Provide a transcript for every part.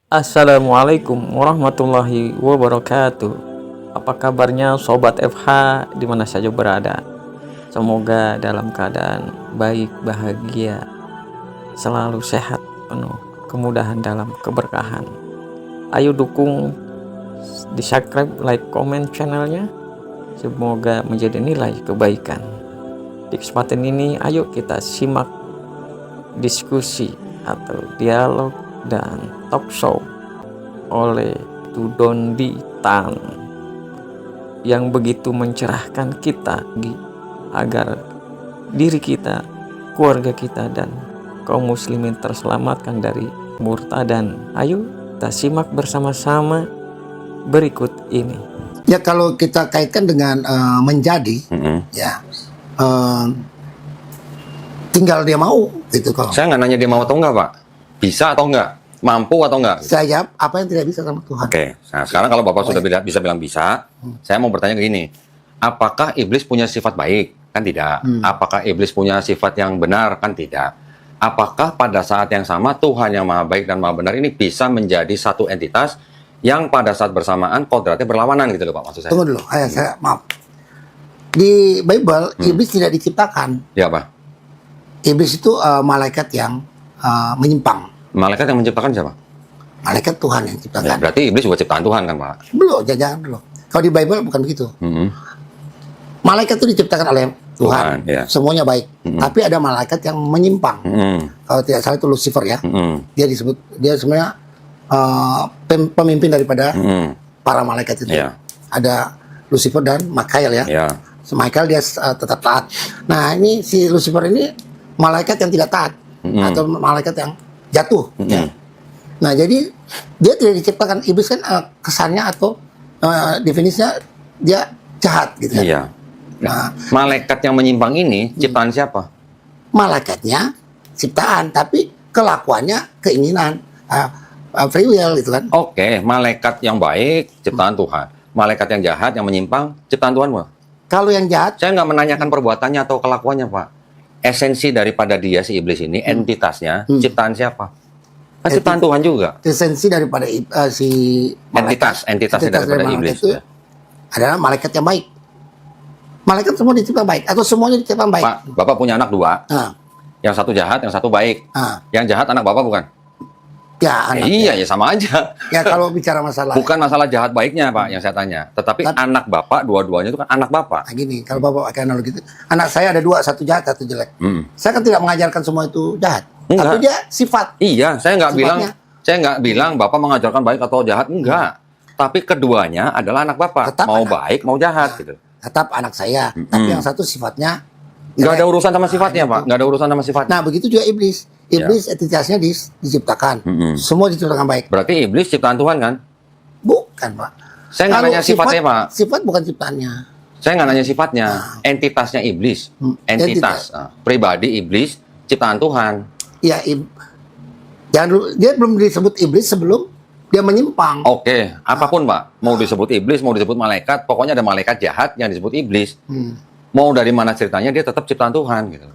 Assalamualaikum warahmatullahi wabarakatuh. Apa kabarnya Sobat FH di mana saja berada? Semoga dalam keadaan baik, bahagia, selalu sehat, penuh kemudahan dalam keberkahan. Ayo dukung, di subscribe, like, komen channelnya. Semoga menjadi nilai kebaikan. Di kesempatan ini ayo kita simak diskusi atau dialog dan talk show oleh Tudondi Tan yang begitu mencerahkan kita agar diri kita, keluarga kita, dan kaum muslimin terselamatkan dari murtadan. Ayo kita simak bersama-sama berikut ini. Ya, kalau kita kaitkan dengan menjadi, ya tinggal dia mau gitu. Kalau saya nggak nanya dia mau atau enggak, Pak. Bisa atau enggak? Mampu atau enggak? saya jawab apa yang tidak bisa sama Tuhan. Oke. Nah, sekarang kalau Bapak sudah bisa bilang bisa, saya mau bertanya begini. Apakah iblis punya sifat baik? Kan tidak. Apakah iblis punya sifat yang benar? Kan tidak. Apakah pada saat yang sama Tuhan yang maha baik dan maha benar ini bisa menjadi satu entitas yang pada saat bersamaan kodratnya berlawanan gitu loh, Pak, maksud saya? Tunggu dulu, saya maaf. Di Bible iblis tidak diciptakan. Ya, Pak. Iblis itu malaikat yang menyimpang. Malaikat yang menciptakan siapa? Malaikat Tuhan yang Ya, ciptakan. berarti iblis juga ciptaan Tuhan kan, Pak? Belum, jangan dulu. Kalau di Bible bukan begitu. Malaikat itu diciptakan oleh Tuhan. Ya. Semuanya baik. Tapi ada malaikat yang menyimpang. Kalau tidak salah itu Lucifer ya. Dia sebenarnya pemimpin daripada para malaikat itu. Ya. Ada Lucifer dan Mikael ya. Ya. Mikael dia tetap taat. Nah, ini si Lucifer ini malaikat yang tidak taat atau malaikat yang jatuh. Ya. Nah, jadi dia tidak diciptakan. Iblis kan kesannya atau definisinya dia jahat gitu. Iya. Nah, malaikat yang menyimpang ini ciptaan siapa? Malaikatnya ciptaan, tapi kelakuannya keinginan, free will gitu kan. Oke, malaikat yang baik ciptaan Tuhan. Malaikat yang jahat yang menyimpang ciptaan Tuhan, Pak. Kalau yang jahat, Saya nggak menanyakan perbuatannya atau kelakuannya, Pak. Esensi daripada dia si iblis ini, entitasnya ciptaan siapa? Kan ciptaan Tuhan juga. esensi daripada si Entitasnya daripada dari iblis. malaikat itu Ya. adalah malaikat yang baik. Malaikat semua diciptakan baik atau semuanya diciptakan baik. Pak, Bapak punya anak dua. Nah, Yang satu jahat, yang satu baik. nah, Yang jahat anak Bapak bukan? ya anak. Iya, ya sama aja. Ya kalau bicara masalah. Bukan masalah jahat baiknya, Pak, yang saya tanya. Tetapi anak Bapak, dua-duanya itu kan anak Bapak. Nah, gini, kalau Bapak pakai analogi itu, anak saya ada dua, satu jahat, satu jelek. Saya kan tidak mengajarkan semua itu jahat, Enggak. tapi dia sifat. Iya, saya nggak Sifatnya. bilang Bapak mengajarkan baik atau jahat, enggak. Tapi keduanya adalah anak Bapak, Tetap mau anak. baik mau jahat gitu. Tetap anak saya, tapi yang satu sifatnya Nggak ada jelek. urusan sama sifatnya, Pak. Nggak ada urusan sama sifatnya. Nah, begitu juga iblis. Iblis entitasnya diciptakan. Semua diciptakan baik. Berarti iblis ciptaan Tuhan kan? Bukan, Pak. Saya nggak Kalau nanya sifatnya, Pak. Sifat bukan ciptaannya. Saya nggak nanya sifatnya. Entitasnya iblis. Entitas. Pribadi iblis, ciptaan Tuhan. Ya, jangan dulu, dia belum disebut iblis sebelum dia menyimpang. Oke, apapun, Pak. Mau disebut iblis, mau disebut malaikat, pokoknya ada malaikat jahat yang disebut iblis. Mau dari mana ceritanya, dia tetap ciptaan Tuhan gitu.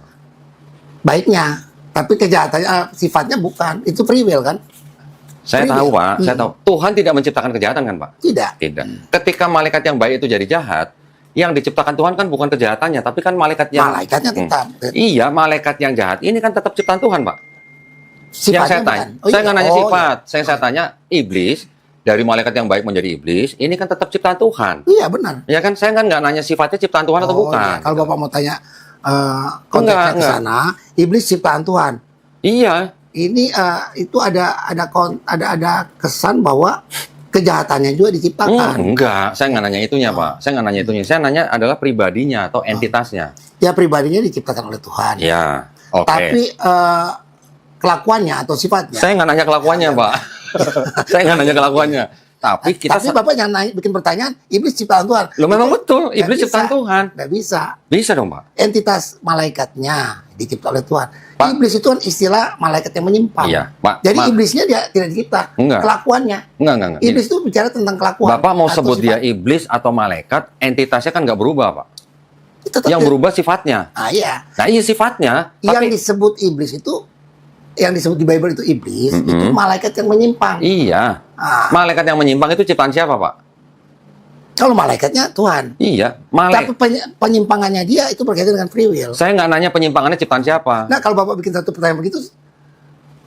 Baiknya, tapi kejahatannya sifatnya bukan. Itu free will kan? Saya Free tahu, will. Pak. Saya tahu. Tuhan tidak menciptakan kejahatan kan, Pak? Tidak. Tidak. Ketika malaikat yang baik itu jadi jahat, yang diciptakan Tuhan kan bukan kejahatannya, tapi kan malaikat yang... Malaikatnya tetap. Iya, malaikat yang jahat ini kan tetap ciptaan Tuhan, Pak. Yang saya tanya, bukan. saya nggak nanya Oh, sifat. iya. Saya tanya iblis, dari malaikat yang baik menjadi iblis, ini kan tetap ciptaan Tuhan. Iya, benar. Ya kan, saya kan nggak nanya sifatnya ciptaan Tuhan atau Oh, bukan. iya. Kalau Bapak mau tanya konteksnya ke Enggak. sana, iblis ciptaan Tuhan. Iya, Ini itu ada kesan bahwa kejahatannya juga diciptakan. enggak. Saya nggak nanya itunya, Pak. Saya nggak nanya itunya. Saya nanya adalah pribadinya atau entitasnya. Ya, pribadinya diciptakan oleh Tuhan. Ya, oke. Tapi kelakuannya atau sifatnya. Saya nggak nanya kelakuannya, Pak. Saya nggak nanya kelakuannya. Tapi kita... Tapi Bapak jangan bikin pertanyaan, iblis ciptaan Tuhan. Loh, memang betul. Nggak Iblis ciptaan bisa. Tuhan. Nggak bisa. Bisa dong, Pak. Entitas malaikatnya dicipta oleh Tuhan. Pak. Iblis itu kan istilah malaikat yang menyimpang. Iya, Pak. Jadi iblisnya dia tidak dicipta. Enggak. Kelakuannya. Enggak. Iblis itu bicara tentang kelakuan. Bapak mau atau sebut dia sifat. iblis atau malaikat, entitasnya kan nggak berubah, Pak. Tetap Yang dia- berubah sifatnya. Ah, iya. Nah, iya sifatnya. Yang Tapi disebut iblis itu yang disebut di Bible itu iblis, itu malaikat yang menyimpang. Iya. Ah. Malaikat yang menyimpang itu ciptaan siapa, Pak? Kalau malaikatnya Tuhan. Iya. Tapi penyimpangannya dia itu berkaitan dengan free will. Saya nggak nanya penyimpangannya ciptaan siapa. Nah, kalau Bapak bikin satu pertanyaan begitu,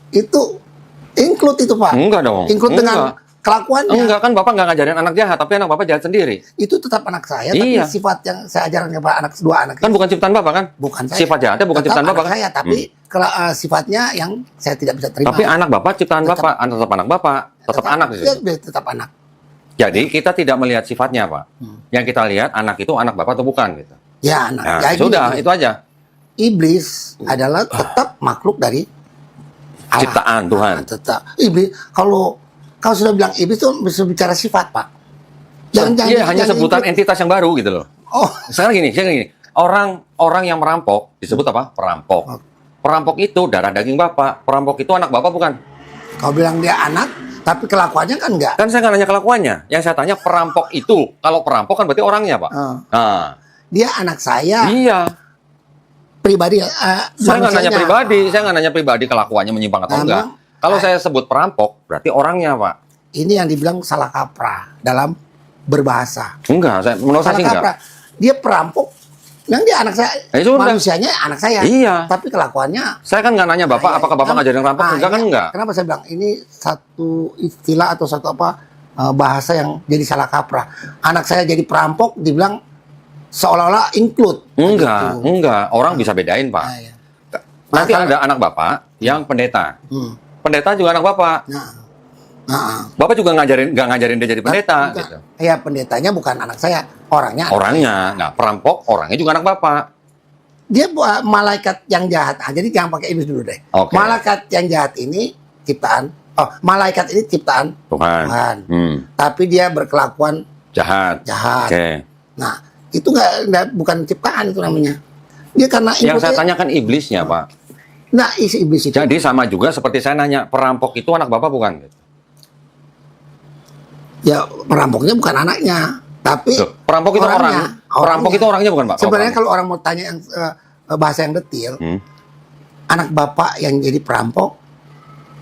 itu include itu, Pak. Enggak dong. Include dengan kelakuannya. Enggak, kan Bapak nggak ngajarin anak jahat, tapi anak Bapak jahat sendiri. Itu tetap anak saya, Iya. tapi sifat yang saya ajarkan kepada anak dua anak Kan bukan ciptaan Bapak kan? bukan saya. Sifat jahatnya bukan Tetap ciptaan anak Bapak kan? saya, tapi sifatnya yang saya tidak bisa terima. Tapi anak Bapak ciptaan Tetap- Bapak, tetap anak Bapak, tetap anak di situ. Dia tetap anak. Jadi kita tidak melihat sifatnya, Pak. Yang kita lihat anak itu anak Bapak atau bukan gitu. Ya, anak. Nah, Ya, gini, sudah, gini. itu aja. Iblis adalah tetap makhluk dari Allah. Ciptaan Tuhan. Nah, tetap. Iblis, kalau sudah bilang iblis itu bisa bicara sifat, Pak. Iya, hanya sebutan include. entitas yang baru gitu loh. Oh, Sekarang gini. Orang yang merampok disebut apa? Perampok. Oh. Perampok itu darah daging Bapak. Perampok itu anak Bapak bukan? kau bilang dia anak, tapi kelakuannya kan enggak. Kan saya nggak nanya kelakuannya. Yang saya tanya perampok itu. Kalau perampok kan berarti orangnya, Pak. Nah, Dia anak saya iya. pribadi. Saya nggak nanya manusianya. pribadi. Saya nggak nanya pribadi kelakuannya menyimpang atau Memang, enggak. Kalau saya sebut perampok, berarti orangnya, Pak. Ini yang dibilang salah kaprah dalam berbahasa. Enggak, menurut saya Salah sih enggak. kaprah. Dia perampok. Yang dia anak saya, Ya sudah. manusianya anak saya. Iya. Tapi kelakuannya. Saya kan nggak nanya Bapak, apakah Bapak ngajarin rampok? Enggak kan iya. enggak. Kenapa saya bilang ini satu istilah atau satu bahasa yang jadi salah kaprah. Anak saya jadi perampok, dibilang seolah-olah include. Enggak, Gitu. enggak. Orang bisa bedain, Pak. Nah, iya. Nanti Maka- ada anak Bapak yang pendeta. Hmm. Pendeta juga anak Bapak. Nah, Bapak juga nggak ngajarin dia jadi pendeta enggak. gitu. Ya pendetanya bukan anak saya, orangnya. Orangnya. Nah, perampok orangnya juga anak Bapak. Dia malaikat yang jahat. Jadi jangan pakai iblis dulu deh. Oke. Malaikat yang jahat ini ciptaan. Malaikat ini ciptaan Tuhan. Tuhan. Hmm. Tapi dia berkelakuan Jahat. jahat. Oke. Nah, itu nggak bukan ciptaan itu namanya. Dia karena Yang saya inputnya- tanyakan iblisnya, Pak. Nah, isi iblis itu. Jadi sama juga seperti saya nanya, perampok itu anak Bapak bukan? Ya perampoknya bukan anaknya, tapi Loh, perampok itu orangnya. orang. Perampok itu orangnya bukan, Pak? Sebenarnya Oh, kalau orang mau tanya yang bahasa yang detil, Hmm. anak bapak yang jadi perampok,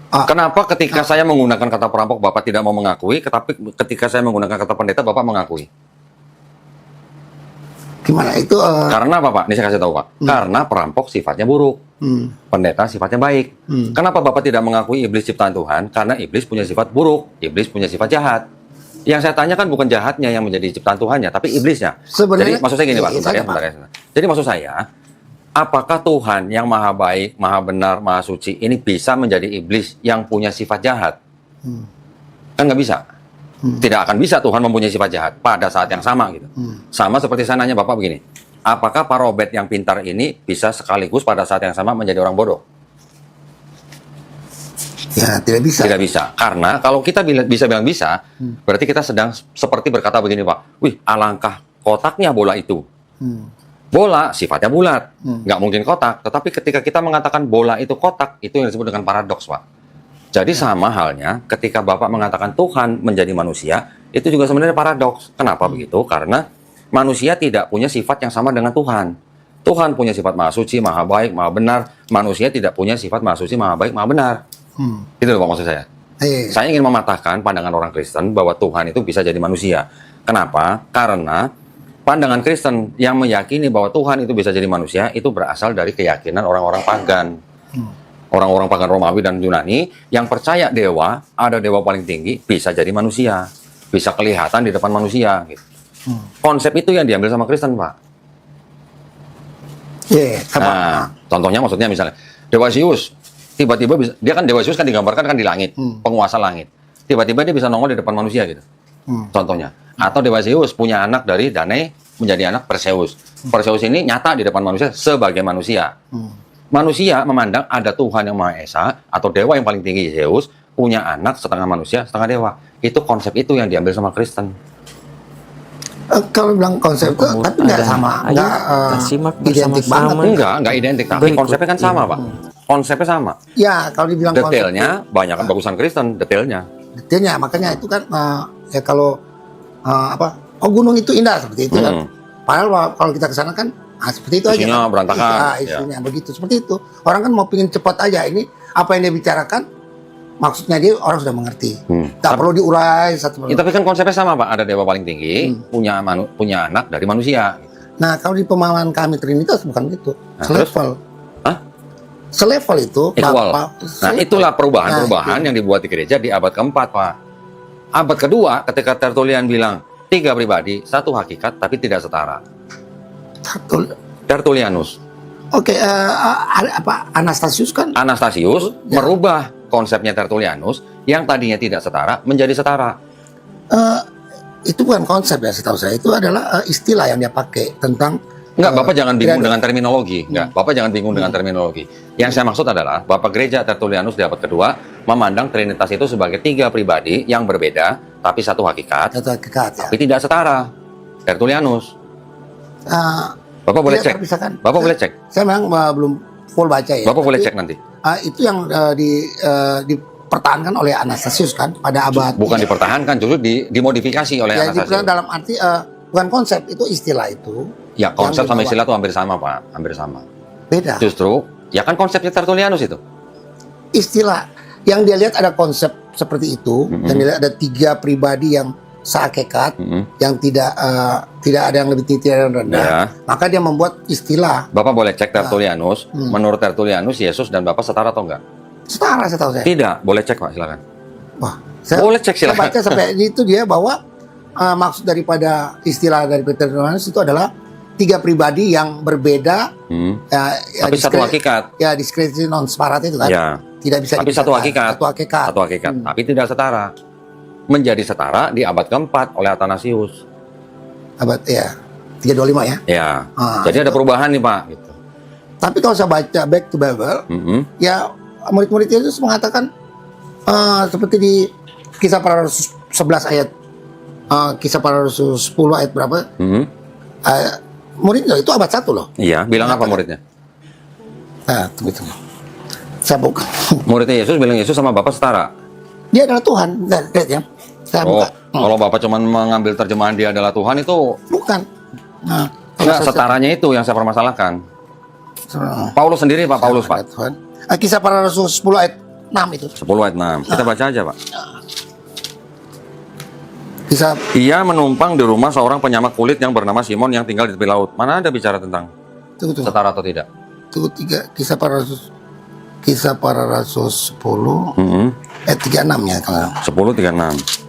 Kenapa ketika saya menggunakan kata perampok Bapak tidak mau mengakui, tetapi ketika saya menggunakan kata pendeta Bapak mengakui? gimana itu? Karena apa, Pak? Ini saya kasih tahu, Pak. Karena perampok sifatnya buruk, pendeta sifatnya baik. Kenapa Bapak tidak mengakui iblis ciptaan Tuhan? Karena iblis punya sifat buruk, iblis punya sifat jahat. Yang saya tanyakan bukan jahatnya yang menjadi ciptaan Tuhannya, tapi iblisnya. Sebenarnya- Jadi maksud saya gini, Pak. Iya, Bentar ya, Pak. bentar ya. Jadi maksud saya, apakah Tuhan yang maha baik, maha benar, maha suci ini bisa menjadi iblis yang punya sifat jahat? Kan nggak bisa. Tidak akan bisa Tuhan mempunyai sifat jahat pada saat yang sama gitu. Sama seperti saya nanya Bapak begini, apakah Pak Robert yang pintar ini bisa sekaligus pada saat yang sama menjadi orang bodoh? Ya tidak bisa. Tidak bisa. Karena kalau kita bisa bilang bisa, berarti kita sedang seperti berkata begini, Pak. Wih, alangkah kotaknya bola itu. Bola sifatnya bulat, nggak mungkin kotak. Tetapi ketika kita mengatakan bola itu kotak, itu yang disebut dengan paradoks, Pak. Jadi sama halnya ketika Bapak mengatakan Tuhan menjadi manusia, itu juga sebenarnya paradoks. Kenapa begitu? Karena manusia tidak punya sifat yang sama dengan Tuhan. Tuhan punya sifat maha suci, maha baik, maha benar. Manusia tidak punya sifat maha suci, maha baik, maha benar. Itu loh Pak maksud saya. Saya ingin mematahkan pandangan orang Kristen bahwa Tuhan itu bisa jadi manusia. Kenapa? Karena pandangan Kristen yang meyakini bahwa Tuhan itu bisa jadi manusia itu berasal dari keyakinan orang-orang pagan. Orang-orang pagan Romawi dan Yunani yang percaya dewa, ada dewa paling tinggi, bisa jadi manusia. Bisa kelihatan di depan manusia. Gitu. Konsep itu yang diambil sama Kristen, Pak. Nah, contohnya maksudnya misalnya, Dewa Zeus, tiba-tiba bisa, dia kan Dewa Zeus kan digambarkan kan di langit, penguasa langit. Tiba-tiba dia bisa nongol di depan manusia gitu. Contohnya. Atau Dewa Zeus punya anak dari Danae menjadi anak Perseus. Perseus ini nyata di depan manusia sebagai manusia. Manusia memandang ada Tuhan yang Maha Esa atau dewa yang paling tinggi Zeus punya anak setengah manusia, setengah dewa. Itu konsep itu yang diambil sama Kristen. Kalau bilang konsep itu, tapi nggak sama, Ayo, nggak kita simak identik bersama-sama. banget. Enggak identik, tapi Berikut konsepnya kan sama, Pak. Konsepnya sama. Ya, kalau dibilang Detailnya banyak kan bagusan Kristen, detailnya. detailnya, makanya itu kan ya kalau gunung itu indah seperti itu kan. Padahal kalau kita ke sana kan seperti itu Isinya aja. Kan? berantakan, Isinya begitu, seperti itu. Orang kan mau pingin cepat aja ini apa yang dia bicarakan, maksudnya dia orang sudah mengerti. Tak Tapi- perlu diurai satu Ya, tapi kan konsepnya sama Pak, ada dewa paling tinggi, punya anak dari manusia. Nah, kalau di pemahaman kami Trinitas bukan gitu. Nah, Selevel. Hah? Selevel itu Equal. Bapak. Nah, itulah perubahan-perubahan Nah, yang dibuat di gereja di abad keempat, Pak. Abad kedua, ketika Tertullian bilang, 3 pribadi, 1 hakikat, tapi tidak setara. satu. Tertullianus. Oke, apa Anastasius kan? Anastasius merubah konsepnya Tertullianus yang tadinya tidak setara menjadi setara. Itu bukan konsep ya, setahu saya. Itu adalah istilah yang dia pakai tentang. Enggak, Bapak jangan bingung tidak- dengan terminologi. Enggak, Bapak jangan bingung dengan terminologi. Yang saya maksud adalah, Bapak Gereja Tertullianus di abad kedua memandang Trinitas itu sebagai 3 pribadi yang berbeda, tapi satu hakikat, Satu hakikat ya. tapi tidak setara. Tertullianus. Bapak boleh Tidak cek. terpisahkan. Bapak boleh cek. Saya memang belum full baca ya. Bapak boleh Tapi, cek nanti. Itu yang dipertahankan oleh Anastasius kan pada abad. Bukan dipertahankan, justru dimodifikasi oleh Ya, Anastasius. dipertahankan dalam arti bukan konsep, itu istilah itu. Ya, konsep yang sama dibawa. istilah itu hampir sama, Pak. Hampir sama. Beda. Justru, ya kan konsepnya Tertullianus itu. Istilah yang dia lihat ada konsep seperti itu, yang dia lihat ada 3 pribadi yang sehakikat, yang tidak ada yang lebih tinggi dan rendah. Ya. Maka dia membuat istilah Bapak boleh cek Tertullianus. Menurut Tertullianus, Yesus dan Bapak setara atau enggak? setara setahu saya. Tidak, boleh cek Pak, silakan. Wah, saya, Boleh cek, saya silakan. baca sampai itu dia bahwa maksud daripada istilah dari Peter Johannes itu adalah 3 pribadi yang berbeda. Tapi satu hakikat. Ya, diskresi non separat itu kan. Ya. Tidak bisa Tapi satu dipisahkan. hakikat. Satu hakikat. Satu hakikat, tapi tidak setara. Menjadi setara di abad keempat oleh Athanasius. Abad ya 325 ya. Ya. Jadi ada perubahan nih Pak. Gitu. Tapi kalau saya baca back to Bible, ya murid-murid Yesus mengatakan seperti di Kisah Para Rasul 11 ayat Kisah Para Rasul 10 ayat berapa? Muridnya itu abad 1 loh. Iya, bilang apa muridnya? Nah, tunggu. Saya buka. Muridnya Yesus bilang Yesus sama Bapak setara. Dia adalah Tuhan. Lihat ya. Saya Oh, buka. kalau Bapak cuma mengambil terjemahan dia adalah Tuhan itu Bukan. Nah, enggak, setaranya itu yang saya permasalahkan. Paulus sendiri Pak, Paulus Pak. Tuhan. Kisah Para Rasul 10 ayat 6 itu. 10 ayat 6. Kita baca aja Pak. Kisah Ia menumpang di rumah seorang penyamak kulit yang bernama Simon yang tinggal di tepi laut. Mana ada bicara tentang tunggu. setara atau tidak? Tunggu 3 Kisah Para Rasul 10 ayat 36 ya kalau 10:36.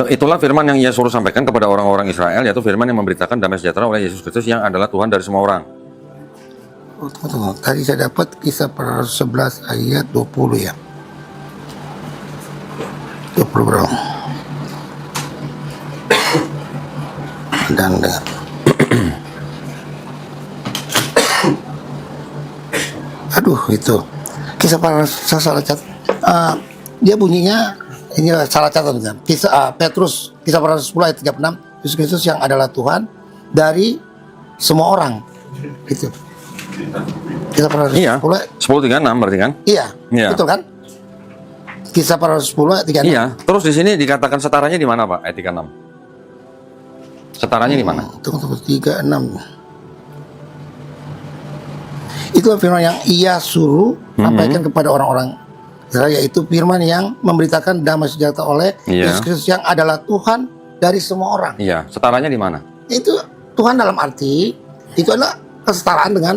Itulah firman yang ia suruh sampaikan kepada orang-orang Israel, yaitu firman yang memberitakan damai sejahtera oleh Yesus Kristus yang adalah Tuhan dari semua orang. tunggu. Tadi saya dapat Kisah Para Rasul 11 ayat 20 ya. 20 bro. Dan aduh itu Kisah Para Rasul saya salah catat. Dia bunyinya ini salah catat kan. Kisah Kisah Para Rasul 10 ayat 36, Yesus Kristus yang adalah Tuhan dari semua orang. Gitu. Kisah Para Rasul Iya, 10 10:36 berarti kan? Iya, Iya. betul kan? Kisah Para Rasul 10 ayat 36. Iya, terus di sini dikatakan setaranya di mana Pak? Ayat 36. Setaranya di mana? Tunggu 36. Itulah firman yang ia suruh sampaikan kepada orang-orang Israel, yaitu firman yang memberitakan damai sejahtera oleh Iya. Yesus Kristus yang adalah Tuhan dari semua orang. Iya, setaranya di mana? Itu Tuhan dalam arti itu adalah kesetaraan dengan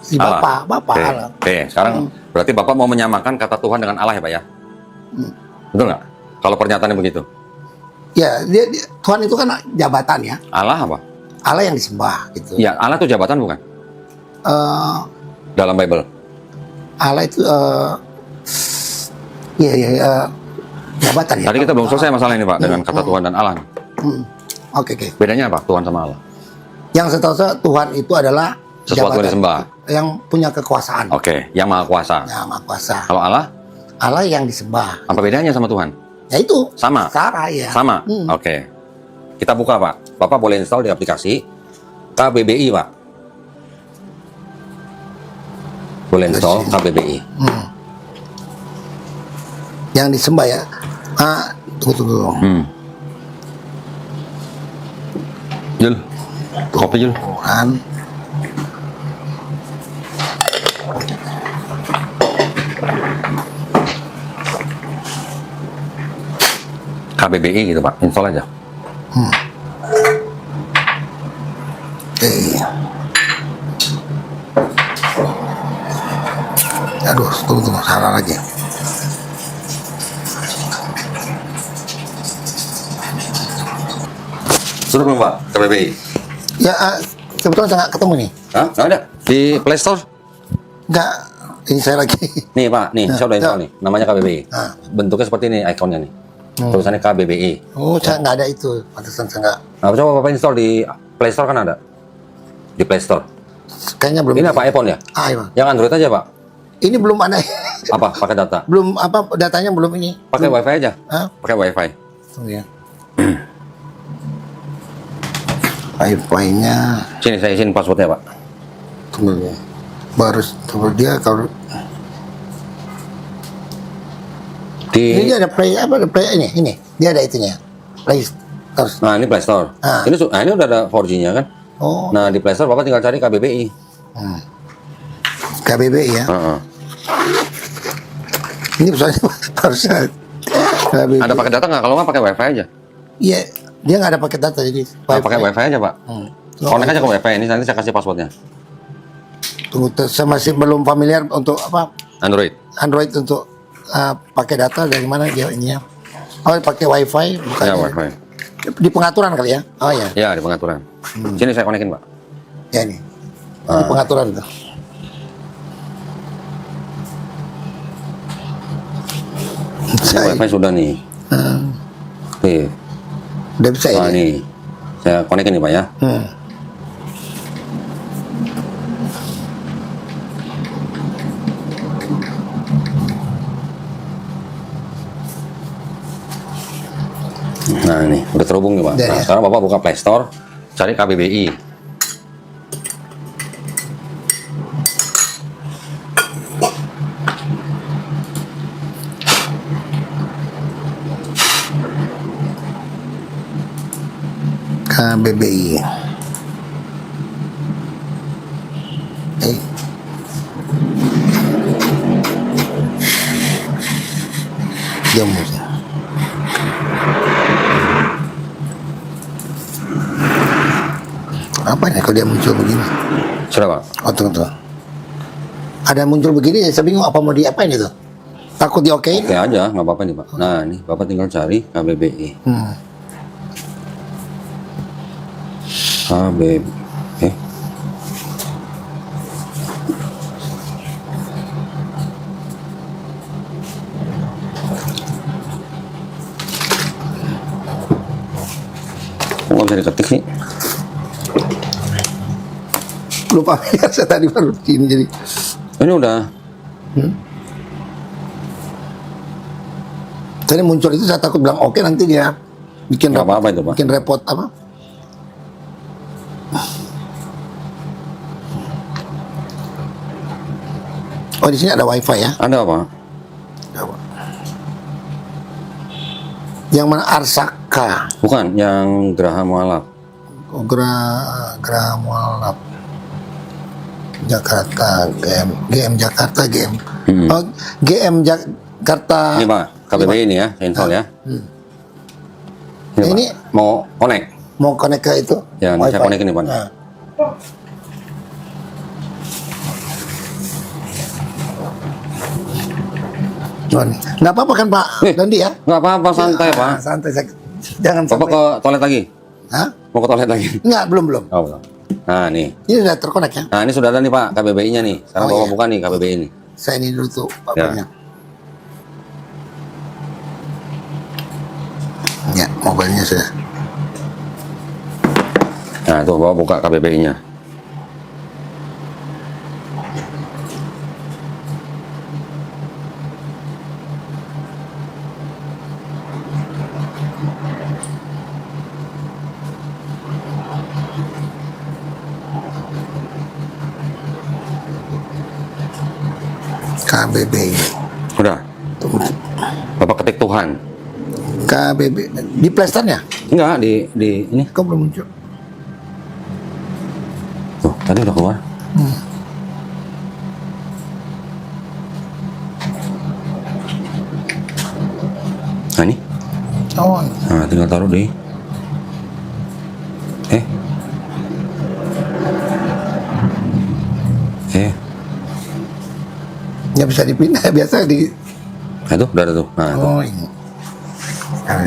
si Allah. Bapa Oke, Allah. Oke, sekarang berarti Bapak mau menyamakan kata Tuhan dengan Allah ya Pak ya? Betul nggak? Kalau pernyataannya begitu. Ya, Tuhan itu kan jabatan ya. Allah apa? Allah yang disembah gitu. Ya, Allah itu jabatan bukan? Eh, Dalam Bible. Allah itu jabatan ya. Tadi kita belum selesai masalah ini Pak dengan kata Tuhan dan Allah. Oke. Bedanya apa Tuhan sama Allah? Yang setahu saya Tuhan itu adalah Sesuatu yang disembah. yang punya kekuasaan. Oke, yang maha kuasa. Ya, maha kuasa. Kalau Allah, Allah yang disembah. apa bedanya sama Tuhan? Ya itu Sama. Sarah ya. Sama? Oke. Kita buka Pak. Bapak boleh install di aplikasi KBBI Pak. Boleh install KBBI. Yang disembah ya. Tunggu. Jul, kopi Jul. Tuhan. KBBI gitu Pak, install aja. Oke. Aduh, tunggu, salah lagi. Sudah belum Pak, KBBI? Ya, kebetulan saya nggak ketemu nih. Hah? Nggak ada? Di Play Store? Nggak, ini saya lagi. Nih Pak, nih saya udah install ya. nih, namanya KBBI. Ah. Bentuknya seperti ini ikonnya nih. Tulisannya KBBI. Oh, saya nggak ada itu. Pantesan saya nggak. Nah, coba Bapak install di Play Store kan ada? Di Play Store. Kayaknya belum. Ini apa iPhone ya? Ah, iya. Yang Android aja Pak? Ini belum ada. Apa? Pakai data? Belum apa datanya belum ini. Pakai WiFi aja? Hah? Pakai WiFi. Tunggu ya. Wi-Fi-nya. Sini saya izin passwordnya Pak. Tunggu ya. Baru tunggu dia kalau ini Di dia ada play apa ada play ini dia ada itunya play terus. Nah, ini Play Store. Ah. Ini udah ada 4G-nya kan? Oh, Nah, di Play Store Bapak tinggal cari KBBI. KBBI ya. Heeh. Ini soalnya harusnya KBBI. Ada pakai data nggak? Kalau nggak pakai WiFi aja. Iya, dia nggak ada paket data jadi. Nah, pakai WiFi aja Pak. Oh, Connect aja ke WiFi. Ini nanti saya kasih passwordnya. Tunggu, saya masih belum familiar untuk apa Android. Android untuk pakai data dari mana dia ini ya. Oh, pakai WiFi bukan Ya WiFi. di pengaturan kali ya. Oh ya, Ya di pengaturan. Sini saya konekin Pak. ya ini. Di pengaturan tuh. Saya WiFi sudah nih. Nih. udah bisa ya. Nah, nih. Saya konekin nih Pak ya. Nah ini udah terhubung nih Pak. Udah, Nah, ya. sekarang Bapak buka Play Store, cari KBBI. KBBI. Jamu. Apa nih kalau dia muncul begini? Sudah Pak. Oh, tunggu. Ada muncul begini, saya bingung apa mau diapain itu? Takut di okein? Oke aja, nggak apa-apa nih Pak. Nah ini Bapak tinggal cari KBBI. KBBI. Kok nggak bisa diketik sih? Lupa ya, saya tadi baru begini jadi. Ini udah. Tadi muncul itu saya takut bilang oke nanti dia bikin Nggak apa-apa itu Pak. bikin repot apa? Oh, di sini ada WiFi ya? Ada Pak. Yang mana Arsaka? Bukan, yang Geraha Mualaf. Oh, Geraha Mualaf. Jakarta, GM Jakarta, GM. Oh, GM Jakarta. Ini Pak, KBBI ini ya, saya install ya. Ini Pak. Mau connect. mau connect ke itu? Ya, ini saya connect ini Pak. Nah. Nggak apa-apa kan Pak Dandi ya? Nggak apa-apa, santai Pak. Santai, jangan Bapak sampai. ke toilet lagi? Hah? Mau ke toilet lagi? Nggak, belum. Oh, belum. Nah, nih. Ini udah terkonek ya? Nah, ini sudah ada nih Pak, KBBI-nya nih. Sekarang Oh, Bapak iya. buka nih KBBI ini. Saya ini dulu tuh bapaknya. Ya, mobilnya sudah. Nah, tuh Bapak buka KBBI-nya. KBBI. Udah. Bapak ketik Tuhan. KBBI di Playstore-nya? Enggak, di ini. Kok belum muncul? Tuh, tadi udah keluar. Nah, ini. Oh, Nah, tinggal taruh di ya bisa dipindah biasa di. nah itu udah ada tuh. Nah, itu. Oh, ini. Sekarang.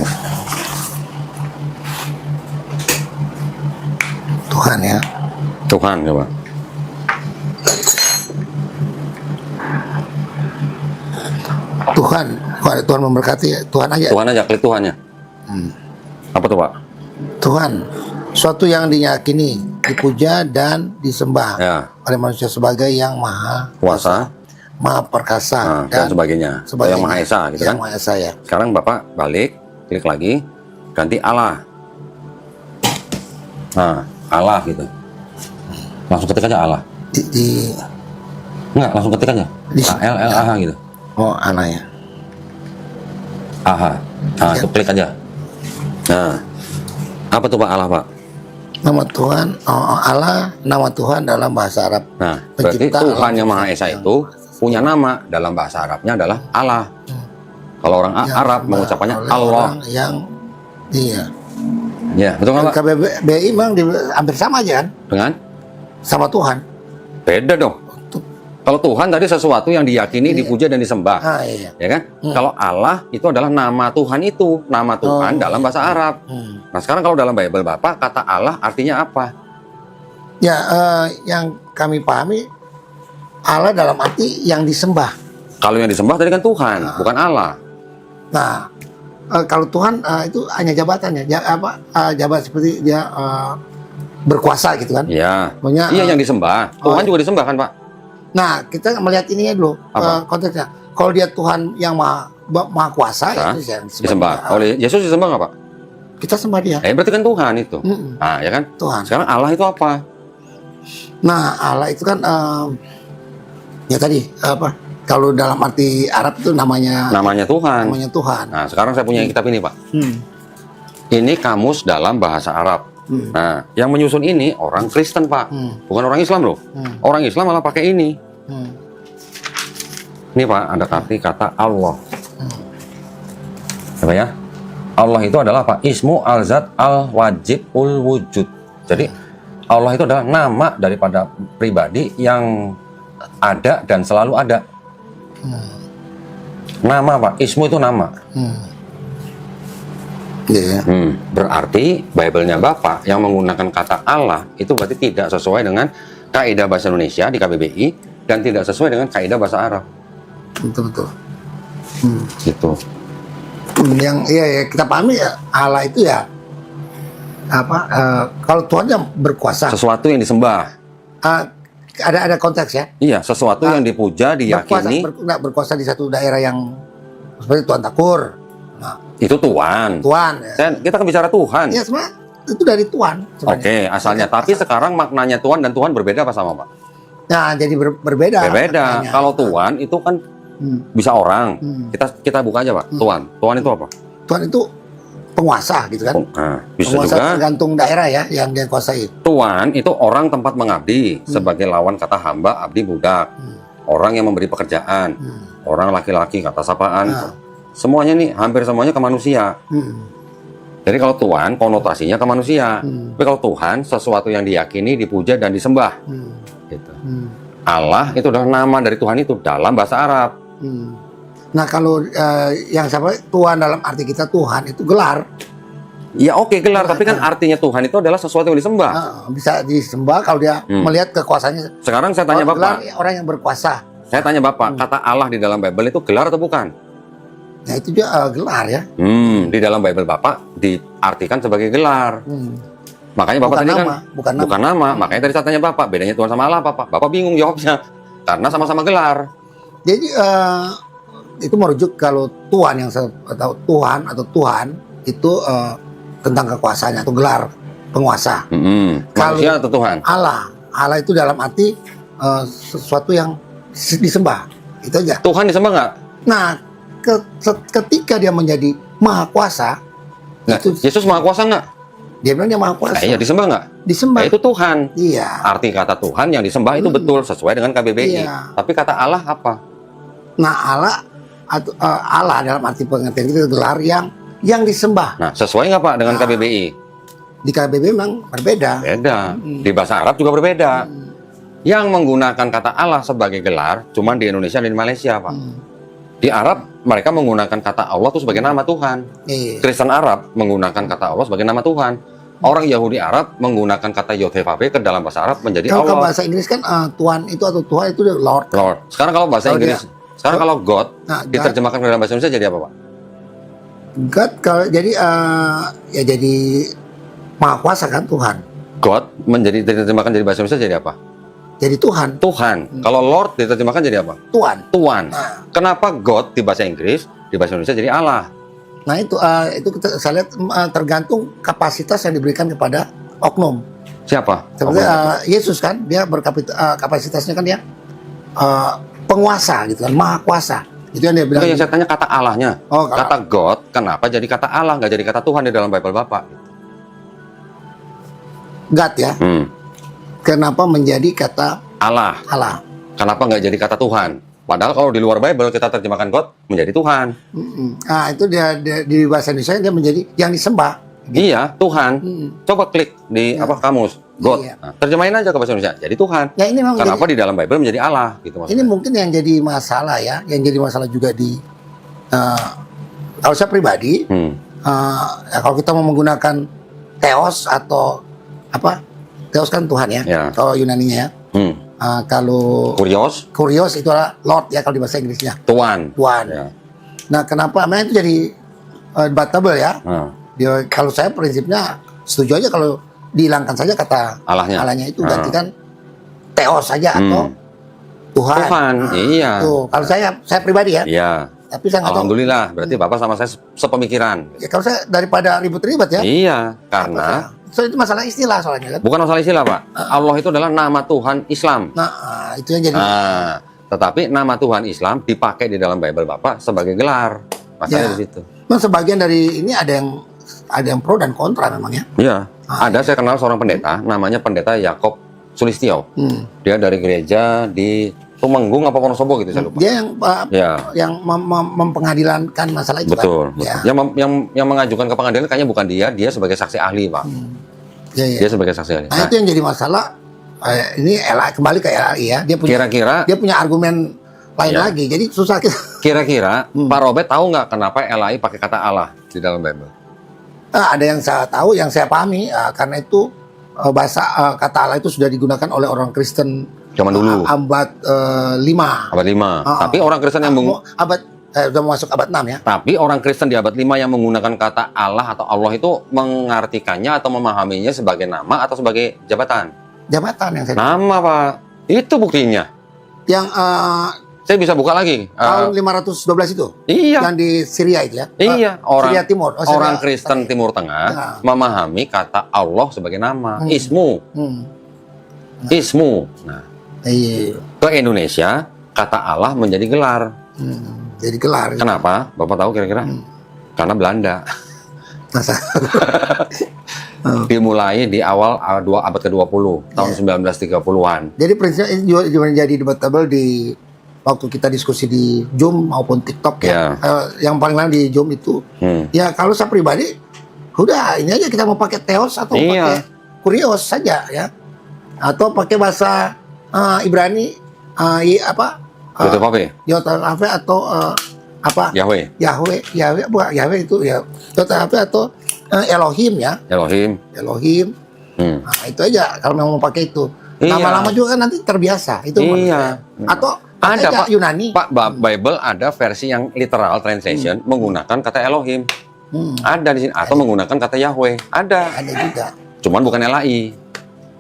Tuhan ya. Tuhan coba. Tuhan, kalau ada Tuhan memberkati ya, Tuhan aja. Tuhan aja, klik Tuhannya. Apa tuh, Pak? Tuhan, suatu yang diyakini, dipuja dan disembah Ya. oleh manusia sebagai yang maha Kuasa, maha perkasa dan sebagainya. Yang Maha Esa gitu kan. Yang Maha Esa ya. Sekarang Bapak balik, klik lagi, ganti Allah. Nah, Allah gitu. Langsung ketik aja Allah. Enggak, langsung ketik aja. A-L-L-A-H gitu. Oh, Allah ya. Aha. Nah, Ya. itu klik aja. Nah, apa tuh Pak Allah, Pak? Nama Tuhan, Allah, nama Tuhan dalam bahasa Arab. Nah, berarti Pencipta Tuhan alam yang Maha Esa yang itu punya nama, dalam bahasa Arabnya adalah Allah. Kalau orang yang Arab disembah mengucapkannya oleh Allah. orang yang iya. Ya, betul nggak Pak? KBBI memang hampir sama aja kan, Dengan sama Tuhan. beda dong. Kalau Tuhan tadi sesuatu yang diyakini, dipuja dan disembah, Ah iya. ya kan? Kalau Allah itu adalah nama Tuhan itu, nama Tuhan dalam bahasa Arab. Nah, sekarang kalau dalam Bible Bapak kata Allah artinya apa? Ya, yang kami pahami Allah dalam arti yang disembah. Kalau yang disembah tadi kan Tuhan, bukan Allah. Nah, kalau Tuhan itu hanya jabatannya, jabat seperti dia berkuasa gitu kan. Iya. Pokoknya, Iya yang disembah. Tuhan juga disembah kan, Pak? Nah, kita melihat ininya dulu konteksnya. Kalau dia Tuhan yang maha kuasa, Nah, itu yang disembah. Oleh Yesus disembah nggak, Pak? kita sembah dia. Berarti kan Tuhan itu. Nah, ya kan? Tuhan. Sekarang Allah itu apa? Nah, Allah itu kan ya tadi apa? Kalau dalam arti Arab itu namanya Tuhan. namanya Tuhan. Nah, sekarang saya punya kitab ini, Pak. Hmm. Ini kamus dalam bahasa Arab. Nah, yang menyusun ini orang Kristen, Pak. Bukan orang Islam loh. Orang Islam malah pakai ini. Ini, Pak, ada arti kata Allah. Apa ya? Allah itu adalah apa? Ismu al-zat al-wajib ul-wujud. Jadi, Allah itu adalah nama daripada pribadi yang ada dan selalu ada. Nama, Pak. Ismu itu nama. Iya. Berarti Bible-nya Bapak yang menggunakan kata Allah itu berarti tidak sesuai dengan kaidah bahasa Indonesia di KBBI dan tidak sesuai dengan kaidah bahasa Arab. Betul. Gitu. Yang ya kita pahami ya Allah itu ya apa? Kalau Tuhan yang berkuasa. Sesuatu yang disembah. Ada konteks ya. Iya, sesuatu yang dipuja, diyakini. Berkuasa di satu daerah yang seperti Tuan Takur. Nah, Itu Tuhan. Tuhan. Ya. Kita kan bicara Tuhan. Ya semua itu dari Tuhan. Oke, asalnya. Tapi sekarang maknanya Tuhan dan Tuhan berbeda apa sama, Pak? Nah, jadi berbeda. Berbeda. Maknanya. Kalau Tuhan itu kan bisa orang. Kita buka aja, Pak. Tuhan itu apa? Tuhan itu penguasa gitu kan. Nah, bisa Penguasa juga. tergantung daerah ya yang dia kuasai. Tuhan itu orang tempat mengabdi sebagai lawan kata hamba, abdi, budak. Orang yang memberi pekerjaan. Orang laki-laki kata sapaan. Semuanya nih, hampir semuanya ke manusia. Jadi kalau Tuhan konotasinya ke manusia. Tapi kalau Tuhan sesuatu yang diyakini, dipuja dan disembah. Gitu. Allah itu adalah nama dari Tuhan itu dalam bahasa Arab. Nah kalau yang siapa Tuhan dalam arti kita Tuhan itu gelar. Ya oke, gelar, tapi kan artinya Tuhan itu adalah sesuatu yang disembah. Bisa disembah kalau dia melihat kekuasaannya. Sekarang saya tanya Bapak. Gelar, orang yang berkuasa. Saya tanya Bapak, kata Allah di dalam Bible itu gelar atau bukan? Nah itu juga gelar ya. Di dalam Bible Bapak diartikan sebagai gelar. Makanya Bapak Bukan tadi nama, kan bukan nama. Makanya tadi saya tanya Bapak, bedanya Tuhan sama Allah apa, Pak? Bapak bingung jawabnya. Karena sama-sama gelar. Jadi itu merujuk kalau Tuhan yang atau Tuhan itu tentang kekuasaannya atau gelar penguasa. Manusia atau Tuhan? Allah itu dalam arti sesuatu yang disembah. Itu aja. Tuhan disembah nggak? Nah, ketika dia menjadi maha kuasa, Nah, itu Yesus maha kuasa nggak? dia bilang dia maha kuasa. Iya, disembah nggak? Disembah. Itu Tuhan. Iya. Arti kata Tuhan yang disembah itu betul sesuai dengan KBBI. Iya. Tapi kata Allah apa? Nah, Allah dalam arti pengertian itu gelar yang yang disembah. Nah, sesuai nggak Pak dengan KBBI? Di KBBI memang berbeda. Beda. Di bahasa Arab juga berbeda. Yang menggunakan kata Allah sebagai gelar cuma di Indonesia dan di Malaysia, Pak. Di Arab mereka menggunakan kata Allah itu sebagai nama Tuhan. Iya. Kristen Arab menggunakan kata Allah sebagai nama Tuhan. Orang Yahudi Arab menggunakan kata Yod-Heh-Vah-Veh ke dalam bahasa Arab menjadi Kalau Allah. bahasa Inggris kan Tuhan itu atau Tuhan itu Lord. Lord. Sekarang kalau bahasa Kalau Inggris, sekarang kalau God Nah, God. diterjemahkan ke dalam bahasa Indonesia jadi apa, Pak? God kalau jadi ya jadi Maha Kuasa kan Tuhan. God diterjemahkan jadi bahasa Indonesia jadi apa? Jadi Tuhan. Tuhan. Kalau Lord diterjemahkan jadi apa? Tuhan. Tuhan. Nah. Kenapa God di bahasa Inggris, di bahasa Indonesia jadi Allah? Nah itu saya lihat tergantung kapasitas yang diberikan kepada oknum. Siapa? Seperti Yesus kan dia kapasitasnya kan dia penguasa gitu kan, Maha Kuasa. Itu yang dia bilang. Yang saya tanya kata Allahnya. Oh, kata God, kenapa jadi kata Allah, nggak jadi kata Tuhan di dalam Bible Bapak? God ya. Kenapa menjadi kata Allah. Allah? Kenapa nggak jadi kata Tuhan? Padahal kalau di luar Bible kita terjemahkan God menjadi Tuhan. Nah itu dia di bahasa Indonesia dia menjadi yang disembah. Iya, Tuhan. Coba klik di kamus God. Iya. Nah, terjemahin aja ke bahasa Indonesia. Jadi Tuhan. Ya ini memang Kenapa di dalam Bible menjadi Allah gitu maksudnya? ini mungkin yang jadi masalah ya, yang jadi masalah juga di kalau saya pribadi, ya kalau kita mau menggunakan Theos atau apa? Theos kan Tuhan ya, Ya. kalau Yunaninya ya. Kalau Kurios, itu adalah Lord ya kalau di bahasa Inggrisnya. Tuhan. Tuhan. Ya. Nah, kenapa? Memang itu jadi debatable ya. Kalau saya prinsipnya setuju aja kalau dihilangkan saja kata Allahnya. itu gantikan Theos saja atau Tuhan. Nah, iya. Tuh, kalau saya pribadi ya. Iya. Tapi saya nggak tahu. Alhamdulillah, berarti Bapak sama saya sepemikiran. Ya, kalau saya daripada ribet-ribet ya. Iya, karena So, itu masalah istilah soalnya kan. bukan masalah istilah, Pak. Allah itu adalah nama Tuhan Islam. Nah, itu yang jadi. Tetapi nama Tuhan Islam dipakai di dalam Bible Bapak sebagai gelar. Masalahnya Ya. di situ. Memang sebagian dari ini ada yang pro dan kontra memang ya. Iya. Ada saya kenal seorang pendeta, namanya Pendeta Yakob Sulistyo. Dia dari gereja di Tumenggung apa Wonosobo gitu, saya lupa. Dia yang Ya. mempengadilankan masalah itu Betul. kan. Ya. Yang mengajukan ke pengadilan kayaknya bukan dia sebagai saksi ahli, Pak. Ya. Dia sebagai saksi ahli. Nah, itu yang jadi masalah. Ini kembali ke LAI ya. Dia punya argumen lain Ya. lagi. Jadi susah kita. Kira-kira Pak Robert tahu nggak kenapa LAI pakai kata Allah di dalam Bible? Ada yang saya tahu, yang saya pahami karena itu bahasa kata Allah itu sudah digunakan oleh orang Kristen Zaman dulu. abad 5. Abad 5. Tapi orang Kristen yang udah mau masuk abad 6 ya. Tapi orang Kristen di abad 5 yang menggunakan kata Allah atau Allah itu mengartikannya atau memahaminya sebagai nama atau sebagai jabatan? Jabatan yang saya Nama, Pak. Itu buktinya. yang Saya bisa buka lagi. tahun 512 itu. Iya. Yang di Syria itu ya. Iya, Syria Timur. Syria orang Kristen Timur Tengah memahami kata Allah sebagai nama, ismu. Ismu. Nah, Iya. ke Indonesia kata Allah menjadi gelar. Jadi gelar. Kenapa? Bapak tahu kira-kira? Karena Belanda. Masa? Dimulai di awal abad ke-20, tahun 1930-an. Jadi prinsipnya ini juga jadi debatable di waktu kita diskusi di Zoom maupun TikTok ya. Yang paling lain di Zoom itu. Ya kalau saya pribadi, udah ini aja kita mau pakai Theos atau pakai Kurios saja ya. Atau pakai bahasa Ibrani Yod-Heh-Vah-Veh atau Yahweh bukan Yahweh itu ya Yod-Heh-Vah atau Elohim ya. Elohim. Nah, itu aja kalau memang mau pakai itu. Iya. Lama-lama juga kan nanti terbiasa itu. Iya. Atau Ada, Pak. Yunani. Pak, Bible ada versi yang literal translation menggunakan kata Elohim. Ada di sini atau menggunakan kata Yahweh. Ada juga. Cuman bukan LAI.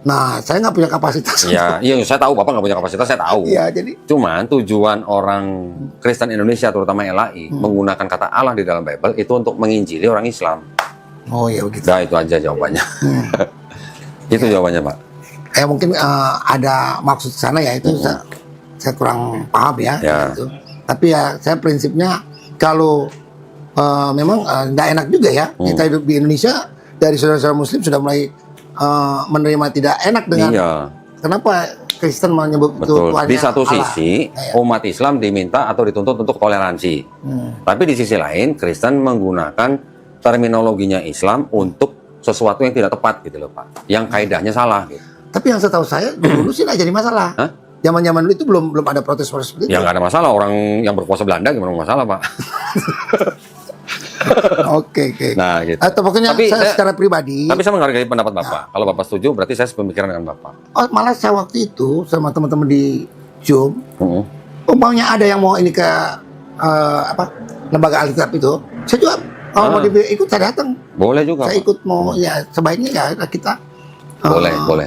Nah, saya nggak punya kapasitas. Iya, saya tahu Bapak nggak punya kapasitas, saya tahu. Iya, jadi. Cuman tujuan orang Kristen Indonesia, terutama LAI, menggunakan kata Allah di dalam Bible itu untuk menginjili orang Islam. Oh ya begitu. Nah, itu aja jawabannya. Itu jawabannya, Pak. Mungkin ada maksud sana ya itu saya kurang paham ya. Gitu. Tapi ya saya prinsipnya kalau memang nggak enak juga ya kita hidup di Indonesia dari saudara-saudara Muslim sudah mulai menerima tidak enak dengan kenapa Kristen menyebut itu Tuhannya Di satu Allah. sisi umat Islam diminta atau dituntut untuk toleransi, tapi di sisi lain Kristen menggunakan terminologinya Islam untuk sesuatu yang tidak tepat gitu loh Pak. Yang kaidahnya salah gitu. Tapi yang setahu saya dulu sih nggak jadi masalah. Hah? Zaman-zaman dulu itu belum ada protes-protes seperti itu. Ya nggak ada masalah, orang yang berkuasa Belanda gimana masalah Pak. Oke. Nah gitu. Atau pokoknya saya secara pribadi. Tapi saya menghargai pendapat Bapak. Kalau Bapak setuju berarti saya sepemikiran dengan Bapak. Oh, malah saya waktu itu sama teman-teman di Zoom, Heeh. umpamanya ada yang mau ini ke lembaga Alkitab itu, saya juga kalau mau ikut saya datang. Boleh juga Saya Pak. ikut mau ya sebaiknya ya kita Boleh.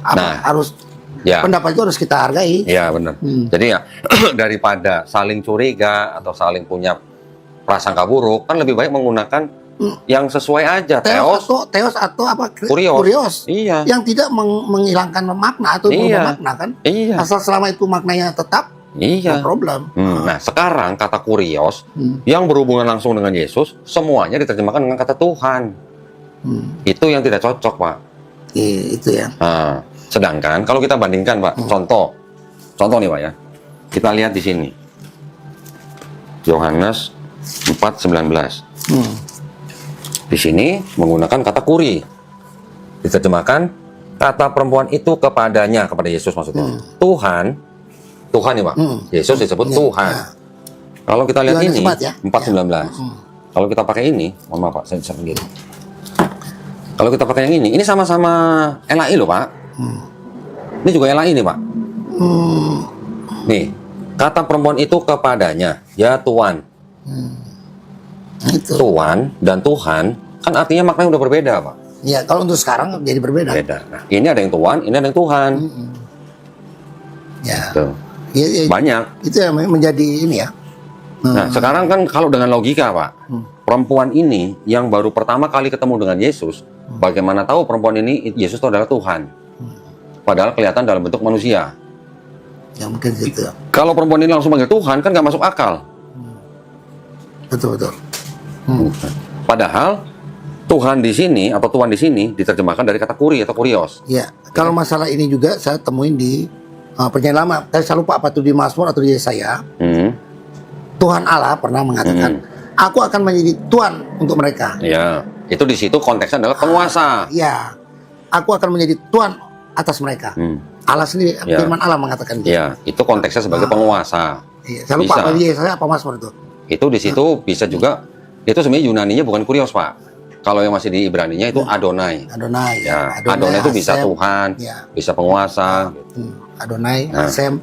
Nah. harus Ya. pendapat itu harus kita hargai. Iya benar. Jadi ya daripada saling curiga atau saling punya prasangka buruk, kan lebih baik menggunakan yang sesuai aja. Teos atau apa? Kurios. Iya. Yang tidak menghilangkan makna atau berubah makna kan? Iya. Asal selama itu maknanya tetap, Iya. no problem. Nah, sekarang kata kurios yang berhubungan langsung dengan Yesus, semuanya diterjemahkan dengan kata Tuhan. Itu yang tidak cocok, Pak. Itu ya. Nah, sedangkan kalau kita bandingkan, Pak, contoh nih, Pak ya. Kita lihat di sini. Yohanes 4:19. Di sini menggunakan kata kuri. Diterjemahkan kata perempuan itu kepada Yesus maksudnya. Tuhan ya Pak. Yesus disebut Tuhan. Kalau kita lihat Yohanes ini 4, 4:19. Kalau kita pakai ini, mohon maaf Pak, saya bisa begini. Kalau kita pakai yang ini sama-sama LAI loh Pak. Ini juga LAI nih Pak. Nih, kata perempuan itu kepadanya, ya Tuhan. Itu. Tuhan dan Tuhan kan artinya maknanya udah berbeda Pak. Ya, kalau untuk sekarang jadi berbeda. Beda. Nah, ini ada yang Tuhan, ini ada yang Tuhan. Ya. Tuh. Ya, Banyak. itu yang menjadi ini ya. Nah, sekarang kan kalau dengan logika Pak, perempuan ini yang baru pertama kali ketemu dengan Yesus, bagaimana tahu perempuan ini Yesus itu adalah Tuhan? Padahal kelihatan dalam bentuk manusia. Ya mungkin gitu. Kalau perempuan ini langsung panggil Tuhan kan nggak masuk akal. Betul. Padahal Tuhan di sini atau Tuhan di sini diterjemahkan dari kata kuri atau kurios. Ya, kalau masalah ini juga saya temuin di perjanjian lama. Saya lupa apa itu di Mazmur atau di Yesaya. Tuhan Allah pernah mengatakan, aku akan menjadi Tuhan untuk mereka. Ya, itu di situ konteksnya adalah penguasa. Ya, aku akan menjadi Tuhan atas mereka. Allah sendiri, firman Allah mengatakan gitu. Ya, itu konteksnya sebagai penguasa. Iya, saya lupa apa di Yesaya apa Mazmur itu. Itu di situ bisa juga, itu sebenarnya Yunaninya bukan kurios Pak. Kalau yang masih di Ibraninya itu Adonai. Adonai. Ya, Adonai itu bisa Hasem. Tuhan, Ya. bisa penguasa. Adonai, Hasem.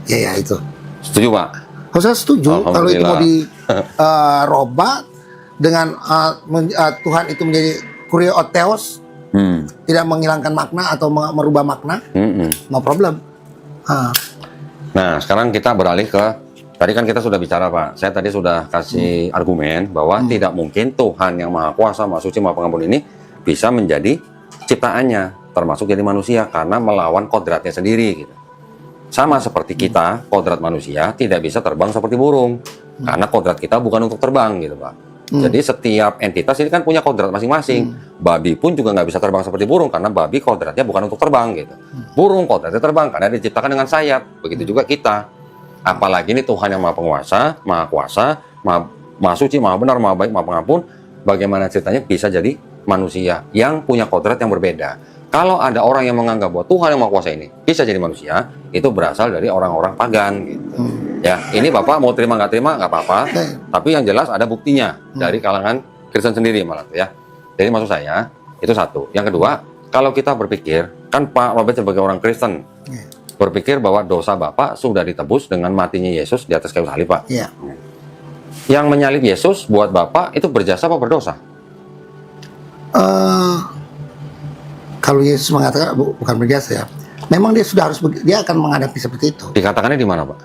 Ya itu. Setuju Pak? Oh, saya setuju kalau itu mau dirobah dengan Tuhan itu menjadi kurioteos, tidak menghilangkan makna atau merubah makna, no problem. Nah, sekarang kita beralih ke, tadi kan kita sudah bicara Pak, saya tadi sudah kasih argumen bahwa tidak mungkin Tuhan yang Maha Kuasa, Maha Suci, Maha Pengampun ini bisa menjadi ciptaannya, termasuk jadi manusia, karena melawan kodratnya sendiri gitu. Sama seperti kita, kodrat manusia tidak bisa terbang seperti burung. Karena kodrat kita bukan untuk terbang gitu Pak. Jadi setiap entitas ini kan punya kodrat masing-masing. Babi pun juga nggak bisa terbang seperti burung, karena babi kodratnya bukan untuk terbang gitu. Burung kodratnya terbang karena diciptakan dengan sayap. Begitu juga kita. Apalagi ini Tuhan yang Maha Penguasa, Maha Kuasa, Maha Suci, Maha Benar, Maha Baik, Maha Pengampun. Bagaimana ceritanya bisa jadi manusia yang punya kodrat yang berbeda. Kalau ada orang yang menganggap bahwa Tuhan yang Maha Kuasa ini bisa jadi manusia, itu berasal dari orang-orang pagan gitu. Ya, ini Bapak mau terima nggak terima nggak apa-apa, tapi yang jelas ada buktinya dari kalangan Kristen sendiri malah ya. Jadi maksud saya itu satu. Yang kedua, kalau kita berpikir, kan Pak Robert sebagai orang Kristen berpikir bahwa dosa Bapak sudah ditebus dengan matinya Yesus di atas kayu salib Pak. Iya. Yang menyalib Yesus buat Bapak itu berjasa apa berdosa? Kalau Yesus mengatakan bukan berjasa ya, memang dia sudah harus dia akan menghadapi seperti itu. Dikatakannya di mana Pak?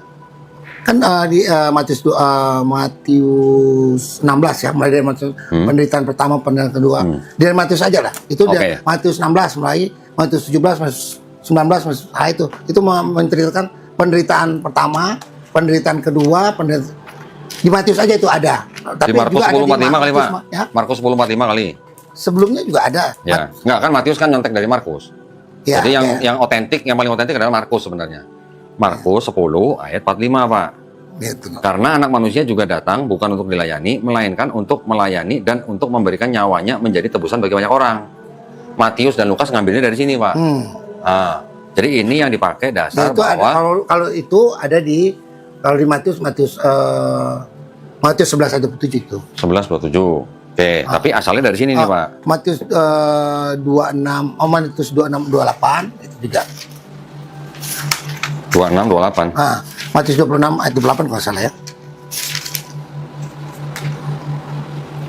Kan di Matius 16 ya, mulai dari Matius penderitaan pertama, penderitaan kedua. Dari Matius aja lah. Itu dari Matius 16 mulai Matius 17, Matius 19, Matius itu menceritakan penderitaan pertama, penderitaan kedua, di Matius aja itu ada. Tapi di Markus 10:45 kali Pak. Ya? Markus 10:45 kali. Sebelumnya juga ada. Ya, enggak kan Matius kan nyontek dari Markus. Ya, jadi yang otentik, yang paling otentik adalah Markus sebenarnya. Markus 10 ayat 45 Pak. Gitu. Karena anak manusia juga datang bukan untuk dilayani, melainkan untuk melayani dan untuk memberikan nyawanya menjadi tebusan bagi banyak orang. Matius dan Lukas ngambilnya dari sini, Pak. Nah, jadi ini yang dipakai dasar Nah, itu bahwa kalau itu ada di kalau di Matius 11 ayat 27 itu. 11:27. Oke, tapi asalnya dari sini nih, Pak. Matius 26, Matius 26 28 itu juga. 26, 28. Matius 26 ayat 28 kalau salah ya.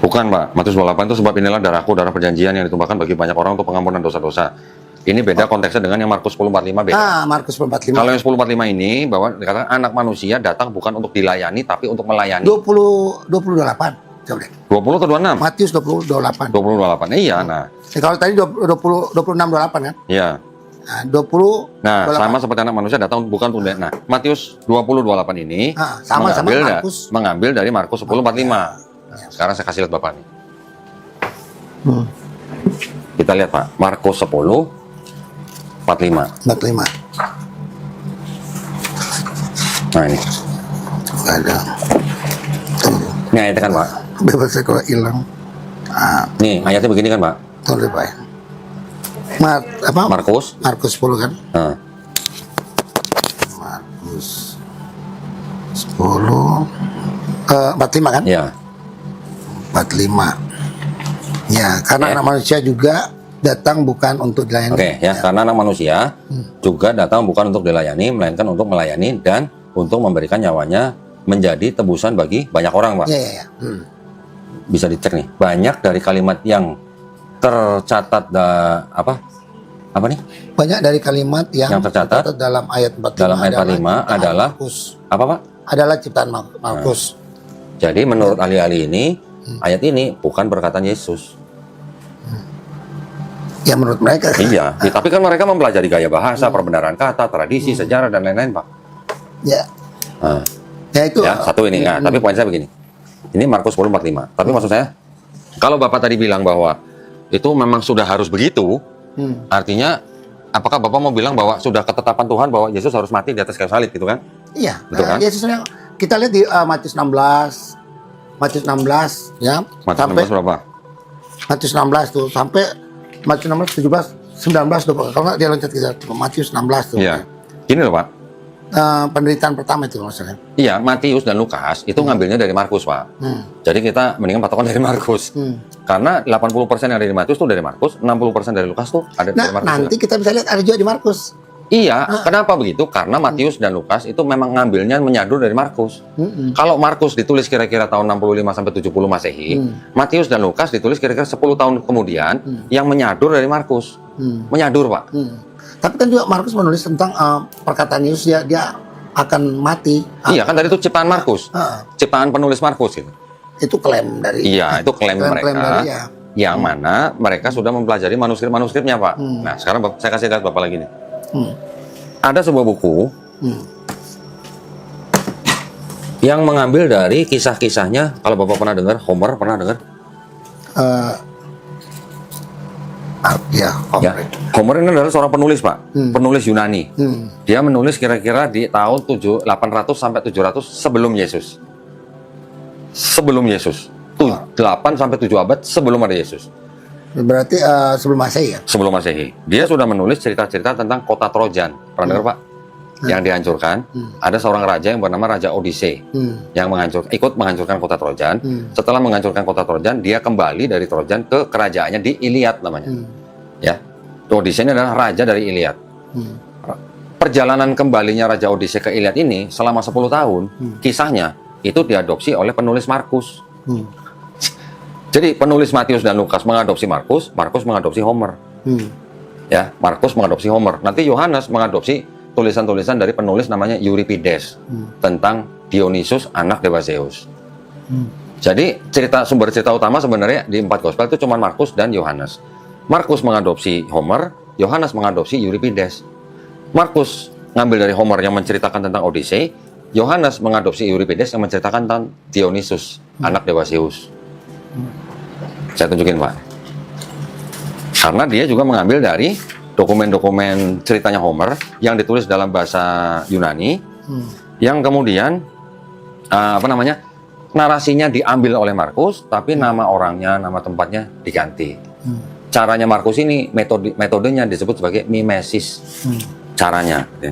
Bukan, Pak. Matius 28 itu sebab inilah darahku, darah perjanjian yang ditumpahkan bagi banyak orang untuk pengampunan dosa-dosa. Ini beda konteksnya dengan yang Markus 10:45 beda. Markus 10:45. Kalau yang 10:45 ini bahwa dikatakan anak manusia datang bukan untuk dilayani tapi untuk melayani. 28. Coba deh. 20 atau 26? Matius 20:28. 20:28. Iya, nah. Kalau tadi 26:28 kan? Iya. Nah, 20. Nah, sama seperti anak manusia datang bukan untuk nah, Matius 20:28 ini sama mengambil dari Markus 10:45. Sekarang saya kasih lihat Bapak nih. Kita lihat, Pak. Markus 10:45. 45. Nah, ini. Ada. Ini ayatnya kan, Pak. Bebas kalau hilang. Nih, ayatnya begini kan, Pak. Tulis, Pak. Markus 10 kan? Markus 10 45 kan? Iya. 45. Ya, karena anak manusia juga datang bukan untuk dilayani. Oke, ya, karena anak manusia juga datang bukan untuk dilayani, melainkan untuk melayani dan untuk memberikan nyawanya menjadi tebusan bagi banyak orang, Pak. Iya. Bisa dicek nih. Banyak dari kalimat yang tercatat apa nih? Banyak dari kalimat yang tercatat dalam ayat 45 dalam ayat 45 adalah Markus. Apa, Pak? Adalah ciptaan Markus. Jadi menurut ahli-ahli ini ayat ini bukan perkataan Yesus. Ya menurut mereka. Iya, tapi kan mereka mempelajari gaya bahasa, perbenaran kata, tradisi, sejarah dan lain-lain, Pak. Ya. Ya itu. Ya, satu ini. Nah, tapi poin saya begini. Ini Markus 10:45. Tapi maksud saya, kalau Bapak tadi bilang bahwa itu memang sudah harus begitu, artinya apakah Bapak mau bilang bahwa sudah ketetapan Tuhan bahwa Yesus harus mati di atas kayu salib gitu kan? Iya. Betul kan? Yesus kita lihat di Matius 16. Matius 16 ya. Matius sampai 16 berapa? Matius 16 tuh sampai Matius 16 17 19 tuh Pak. Kalau dia loncat ke Matius 16 tuh. Iya. Gini loh, Pak. Penderitaan pertama itu maksudnya. Iya, Matius dan Lukas itu ngambilnya dari Markus, Pak. Jadi kita mendingan patokan dari Markus. Karena 80% yang ada di Matius itu dari Markus, 60% dari Lukas tuh ada dari Markus. Nanti kita bisa lihat ada juga di Markus. Iya, kenapa begitu? Karena Matius dan Lukas itu memang ngambilnya menyadur dari Markus. Kalau Markus ditulis kira-kira tahun 65 sampai 70 Masehi, Matius dan Lukas ditulis kira-kira 10 tahun kemudian yang menyadur dari Markus. Menyadur, Pak. Tapi kan juga Markus menulis tentang perkataan Yesus dia akan mati. Iya, kan tadi itu ciptaan Markus. Ciptaan penulis Markus gitu. Itu klaim dari. Iya, itu klaim mereka. Dari, ya. Yang mana mereka sudah mempelajari manuskrip-manuskripnya, Pak. Nah, sekarang saya kasih lihat Bapak lagi nih. Ada sebuah buku yang mengambil dari kisah-kisahnya. Kalau Bapak pernah dengar, Homer pernah dengar? Ya, Homer ini adalah seorang penulis, Pak. Penulis Yunani. Dia menulis kira-kira di tahun 800 sampai 700 sebelum Yesus. Sebelum Yesus. 8 sampai 7 abad sebelum ada Yesus. Berarti sebelum Masehi ya? Sebelum Masehi. Dia sudah menulis cerita-cerita tentang kota Trojan. Pernah dengar, Pak? Yang dihancurkan. Ada seorang raja yang bernama Raja Odyssey yang ikut menghancurkan kota Trojan. Setelah menghancurkan kota Trojan, dia kembali dari Trojan ke kerajaannya di Iliad namanya. Ya, Odyssey ini adalah raja dari Iliad. Perjalanan kembalinya Raja Odyssey ke Iliad ini selama 10 tahun, kisahnya itu diadopsi oleh penulis Markus. Jadi penulis Matius dan Lukas mengadopsi Markus, Markus mengadopsi Homer. Ya, Markus mengadopsi Homer. Nanti Yohanes mengadopsi tulisan-tulisan dari penulis namanya Euripides tentang Dionysus anak dewa Zeus. Jadi sumber cerita utama sebenarnya di 4 gospel itu cuma Markus dan Yohanes. Markus mengadopsi Homer, Yohanes mengadopsi Euripides. Markus ngambil dari Homer yang menceritakan tentang Odyssey, Yohanes mengadopsi Euripides yang menceritakan tentang Dionysus anak dewa Zeus. Saya tunjukin, Pak. Karena dia juga mengambil dari dokumen-dokumen ceritanya Homer yang ditulis dalam bahasa Yunani, yang kemudian apa namanya, narasinya diambil oleh Markus, tapi nama orangnya, nama tempatnya diganti. Caranya Markus ini, metodenya disebut sebagai mimesis. Caranya. Ya.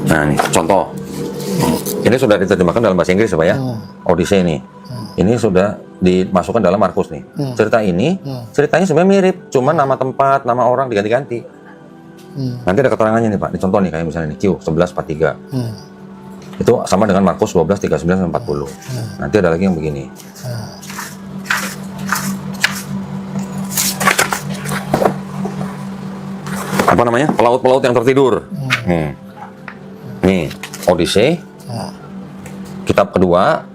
Nah, ini contoh. Ini sudah diterjemahkan dalam bahasa Inggris, Pak ya. Odyssey ini. Ini sudah dimasukkan dalam Markus nih. Cerita ini, ceritanya sebenarnya mirip, cuma nama tempat, nama orang diganti-ganti. Nanti ada keterangannya nih, Pak. Ini contoh nih, kayak misalnya nih, Q 11:43. Itu sama dengan Markus 12:39-40. Nanti ada lagi yang begini. Apa namanya? Pelaut-pelaut yang tertidur. Nih, Odyssey. Kitab kedua.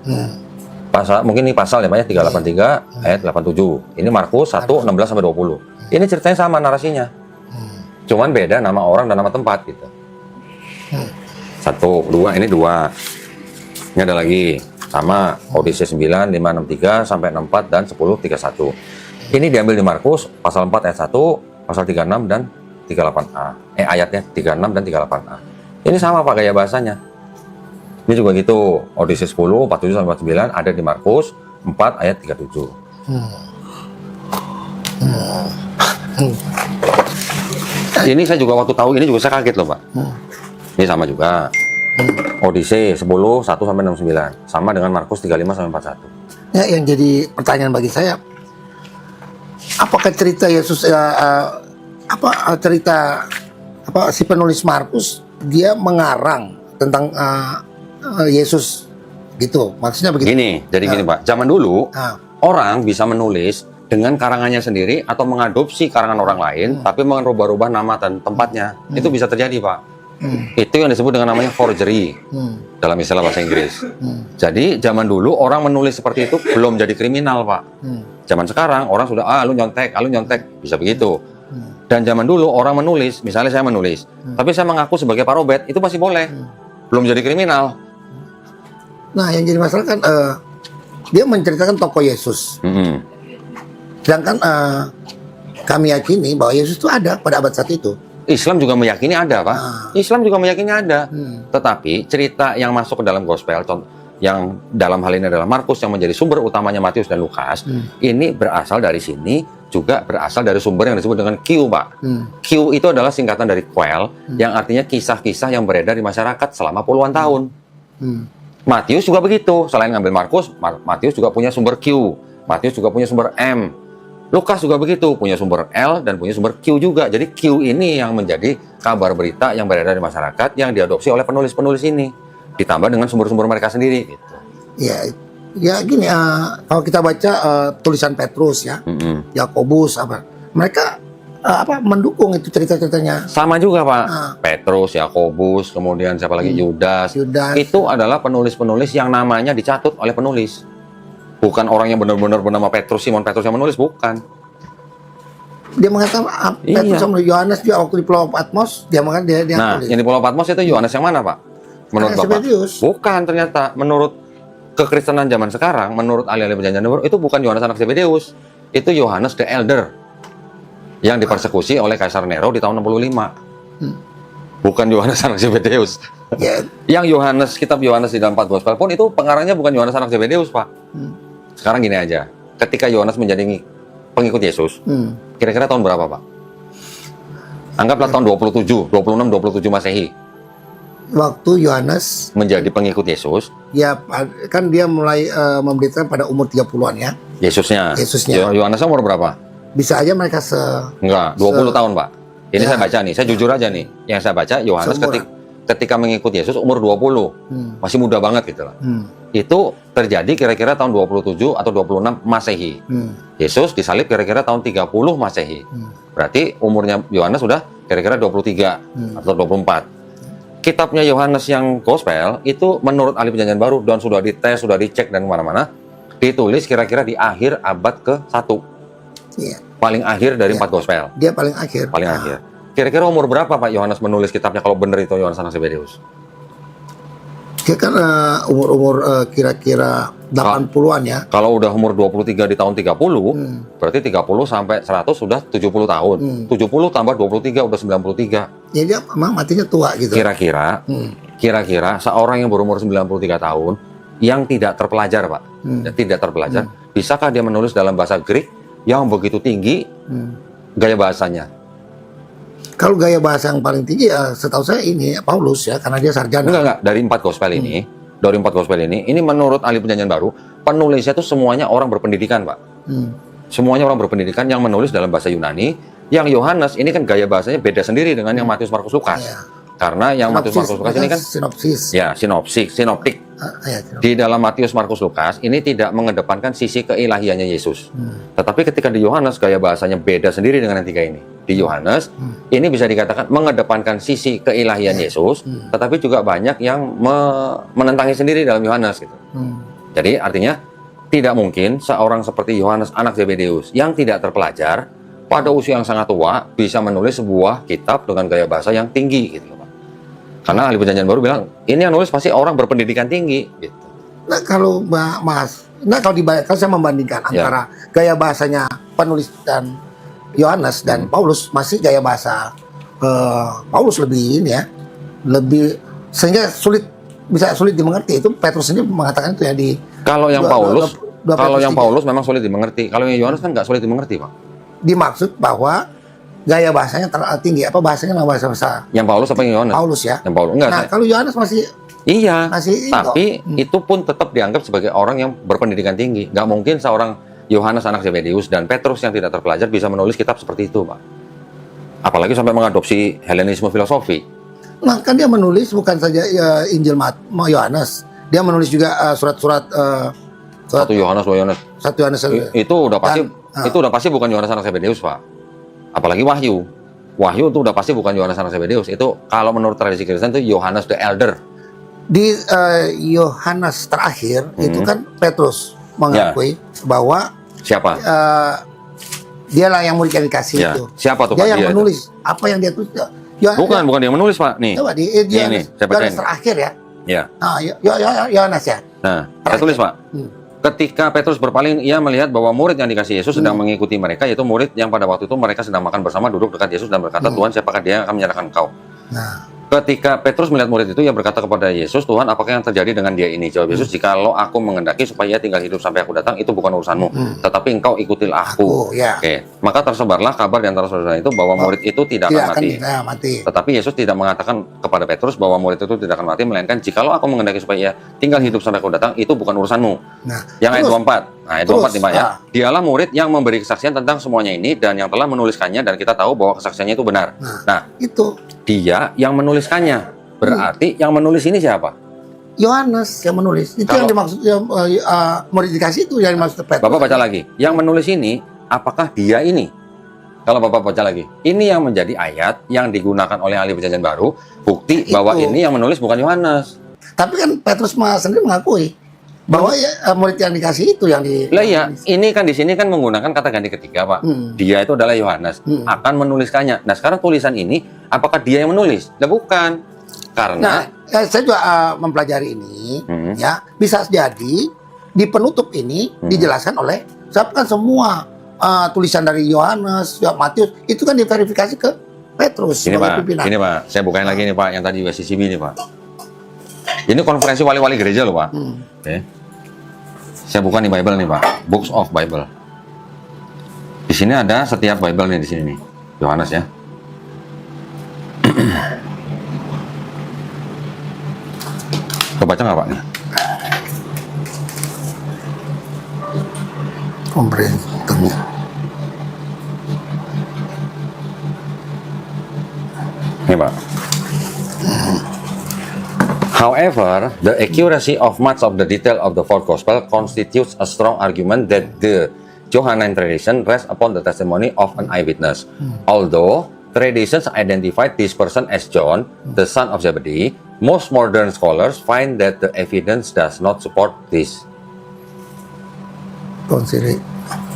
Pasal, mungkin ini pasal ya Pak ya, 383 ayat 87. Ini Markus 1:16-20. Ini ceritanya sama narasinya. Cuman beda nama orang dan nama tempat gitu. 1, 2, ini 2. Ini ada lagi sama Odyssey 9, 563 sampai 64 dan 10:31. Ini diambil di Markus pasal 4 ayat 1, pasal 36 dan 38a. Ayatnya 36 dan 38a. Ini sama Pak gaya bahasanya. Ini juga gitu, Odyssey 10, 47 sampai 49 ada di Markus 4 ayat 37. Ini saya juga waktu tahu ini juga saya kaget loh Pak. Ini sama juga. Odyssey 10, 1 sampai 69. Sama dengan Markus 35 sampai 41. Ya, yang jadi pertanyaan bagi saya, apakah cerita Yesus cerita si penulis Markus dia mengarang tentang Yesus gitu, maksudnya begitu. Jadi gini Pak, zaman dulu orang bisa menulis dengan karangannya sendiri atau mengadopsi karangan orang lain, tapi merubah-rubah nama dan tempatnya. Itu bisa terjadi Pak. Itu yang disebut dengan namanya forgery dalam istilah bahasa Inggris. Jadi zaman dulu orang menulis seperti itu belum jadi kriminal Pak. Zaman sekarang orang sudah lu nyontek, bisa begitu. Dan zaman dulu orang menulis, misalnya saya menulis, tapi saya mengaku sebagai Pak Robert, itu masih boleh, belum jadi kriminal. Nah, yang jadi masalah kan dia menceritakan tokoh Yesus. Sedangkan kami yakini bahwa Yesus itu ada pada abad saat itu. Islam juga meyakini ada, Pak. Islam juga meyakini ada. Tetapi cerita yang masuk ke dalam gospel, yang dalam hal ini adalah Markus yang menjadi sumber utamanya Matius dan Lukas, ini berasal dari sini, juga berasal dari sumber yang disebut dengan Q, Pak. Q itu adalah singkatan dari quell, yang artinya kisah-kisah yang beredar di masyarakat selama puluhan tahun. Matius juga begitu. Selain ngambil Markus, Matius juga punya sumber Q. Matius juga punya sumber M. Lukas juga begitu, punya sumber L dan punya sumber Q juga. Jadi Q ini yang menjadi kabar berita yang beredar di masyarakat yang diadopsi oleh penulis-penulis ini, ditambah dengan sumber-sumber mereka sendiri. Gitu. Ya gini, kalau kita baca tulisan Petrus ya, Yakobus mereka mendukung itu cerita-ceritanya. Sama juga Pak, Petrus, Yakobus, kemudian siapa lagi, Yudas. Itu adalah penulis-penulis yang namanya dicatut oleh penulis. Bukan orang yang benar-benar bernama Petrus, Simon Petrus yang menulis, bukan. Dia mengatakan Petrus sama Yohanes juga waktu di Pulau Patmos, dia tulis. Yang di Pulau Patmos itu Yohanes yang mana Pak? Menurut Bapak? Bukan, ternyata menurut kekristenan zaman sekarang, menurut ahli-ahli perjanjian baru, itu bukan Yohanes anak Zebedeus, itu Yohanes the Elder yang dipersekusi oleh Kaisar Nero di tahun 65. Bukan Yohanes anak Zebedeus. Yang kitab Yohanes di dalam 4 Gospel pun itu pengarangnya bukan Yohanes anak Zebedeus, Pak. Sekarang gini aja, ketika Yohanes menjadi pengikut Yesus, kira-kira tahun berapa, Pak? Anggaplah tahun 26, 27 Masehi. Waktu Yohanes menjadi pengikut Yesus, ya kan dia mulai memberitakan pada umur 30-an ya. Yesusnya. Yohanesnya umur berapa? Bisa aja mereka Enggak, 20 tahun, Pak. Ini saya baca nih, saya jujur aja nih. Yang saya baca, Yohanes ketika mengikut Yesus umur 20. Masih muda banget gitu lah. Itu terjadi kira-kira tahun 27 atau 26 Masehi. Yesus disalib kira-kira tahun 30 Masehi. Berarti umurnya Yohanes sudah kira-kira 23 atau 24. Kitabnya Yohanes yang Gospel itu menurut ahli perjanjian baru dan sudah dites, sudah dicek dan kemana-mana, ditulis kira-kira di akhir abad ke-1. Paling akhir dari 4 Gospel. Dia paling akhir. Kira-kira umur berapa Pak Yohanes menulis kitabnya kalau benar itu Yohanes anak Zebedeus? Dia kan umur-umur kira-kira 80-an ya. Kalau udah umur 23 di tahun 30, berarti 30 sampai 100 sudah 70 tahun. 70 tambah 23 udah 93. Ya dia memang matinya tua gitu. Kira-kira seorang yang berumur 93 tahun yang tidak terpelajar, Pak. Ya, tidak terpelajar, bisakah dia menulis dalam bahasa Greek yang begitu tinggi gaya bahasanya? Kalau gaya bahasa yang paling tinggi ya setahu saya ini Paulus ya, karena dia sarjana. Enggak, dari 4 gospel ini, ini menurut ahli perjanjian baru, penulisnya itu semuanya orang berpendidikan, Pak. Semuanya orang berpendidikan yang menulis dalam bahasa Yunani. Yang Yohanes ini kan gaya bahasanya beda sendiri dengan yang Matius, Markus, Lukas. Ya. Karena yang Matius, Markus, Lukas ini kan sinoptik. Di dalam Matius, Markus, Lukas ini tidak mengedepankan sisi keilahiannya Yesus. Tetapi ketika di Yohanes gaya bahasanya beda sendiri dengan yang tiga ini. Di Yohanes ini bisa dikatakan mengedepankan sisi keilahian Yesus, tetapi juga banyak yang menentangi sendiri dalam Yohanes gitu. Jadi artinya tidak mungkin seorang seperti Yohanes anak Zebedeus yang tidak terpelajar pada usia yang sangat tua bisa menulis sebuah kitab dengan gaya bahasa yang tinggi gitu. Karena ahli perjanjian baru bilang, ini yang nulis pasti orang berpendidikan tinggi. Gitu. Nah kalau kalau saya membandingkan antara gaya bahasanya penulis dan Yohanes dan Paulus, masih gaya bahasa Paulus lebih ini ya, lebih sehingga bisa sulit dimengerti. Itu Petrus sendiri mengatakan itu ya di. Kalau yang Paulus memang sulit dimengerti. Kalau yang Yohanes kan nggak sulit dimengerti, Pak. Dimaksud bahwa gaya bahasanya tinggi, apa bahasanya bahasa yang Paulus apa yang Yohanes? Paulus ya. Yang Paulus enggak. Nah, kalau Yohanes masih tapi itu pun tetap dianggap sebagai orang yang berpendidikan tinggi. Nggak mungkin seorang Yohanes anak Zebedeus dan Petrus yang tidak terpelajar bisa menulis kitab seperti itu, Pak. Apalagi sampai mengadopsi Helenisme filosofi. Nah, kan dia menulis bukan saja Injil Yohanes, dia menulis juga surat-surat 1 Yohanes, 2 Yohanes. 1 Yohanes. Itu udah pasti bukan Yohanes anak Zebedeus, Pak. Apalagi Wahyu itu udah pasti bukan Yohanes anak Zebedeus. Itu kalau menurut tradisi Kristen itu Yohanes the Elder. Di Yohanes terakhir itu kan Petrus mengakui bahwa siapa? Dialah yang murid yang dikasih itu. Siapa tuh? Dia yang menulis itu? Apa yang dia tulis? Bukan dia yang menulis, Pak. Nih. Coba di Yohanes terakhir ya. Ya. Nah, Yohanes ya. Nah, saya tulis, Pak. Ketika Petrus berpaling, ia melihat bahwa murid yang dikasih Yesus sedang mengikuti mereka, yaitu murid yang pada waktu itu mereka sedang makan bersama, duduk dekat Yesus dan berkata, Tuhan, siapakah dia yang akan menyerahkan engkau? Nah. Ketika Petrus melihat murid itu, ia berkata kepada Yesus, Tuhan, apakah yang terjadi dengan dia ini? Jawab Yesus, jikalau aku mengendaki supaya ia tinggal hidup sampai aku datang, itu bukan urusanmu. Tetapi engkau ikutilah aku. Oke. Maka tersebarlah kabar di antara saudara itu bahwa murid itu tidak akan mati. Tetapi Yesus tidak mengatakan kepada Petrus bahwa murid itu tidak akan mati, melainkan jikalau aku mengendaki supaya ia tinggal hidup sampai aku datang, itu bukan urusanmu. Yang ayat 24. Nah, ayat 24 nih, Pak ya. Dialah murid yang memberi kesaksian tentang semuanya ini dan yang telah menuliskannya, dan kita tahu bahwa kesaksiannya itu benar. Nah, itu dia yang menuliskannya. Berarti yang menulis ini siapa? Yohanes yang menulis. Itu yang dimaksud murid dikasih itu yang dimaksud Petrus. Bapak baca lagi. Yang menulis ini, apakah dia ini? Kalau Bapak baca lagi. Ini yang menjadi ayat yang digunakan oleh ahli perjanjian baru, bukti bahwa ini yang menulis bukan Yohanes. Tapi kan Petrus sendiri mengakui bahwa murid yang dikasih itu yang iya, ini kan di sini kan menggunakan kata ganti ketiga, Pak. Dia itu adalah Yohanes, akan menuliskannya. Nah, sekarang tulisan ini apakah dia yang menulis? Nah, bukan. Karena saya juga mempelajari ini ya, bisa jadi di penutup ini dijelaskan oleh kan semua tulisan dari Yohanes, Matius itu kan diverifikasi ke Petrus. Ini Pak, saya bukain lagi nih, Pak, yang tadi USCCB nih, Pak. Ini konferensi wali-wali gereja loh, Pak. Oke. Saya buka nih Bible nih, Pak. Books of Bible. Di sini ada setiap Bible nih di sini nih. Yohanes ya. Kebaca nggak, Pak? Komprehensif. Nih, Pak. However, the accuracy of much of the detail of the fourth gospel constitutes a strong argument that the Johannine tradition rests upon the testimony of an eyewitness. Although traditions identified this person as John, the son of Zebedee, most modern scholars find that the evidence does not support this. Konsili.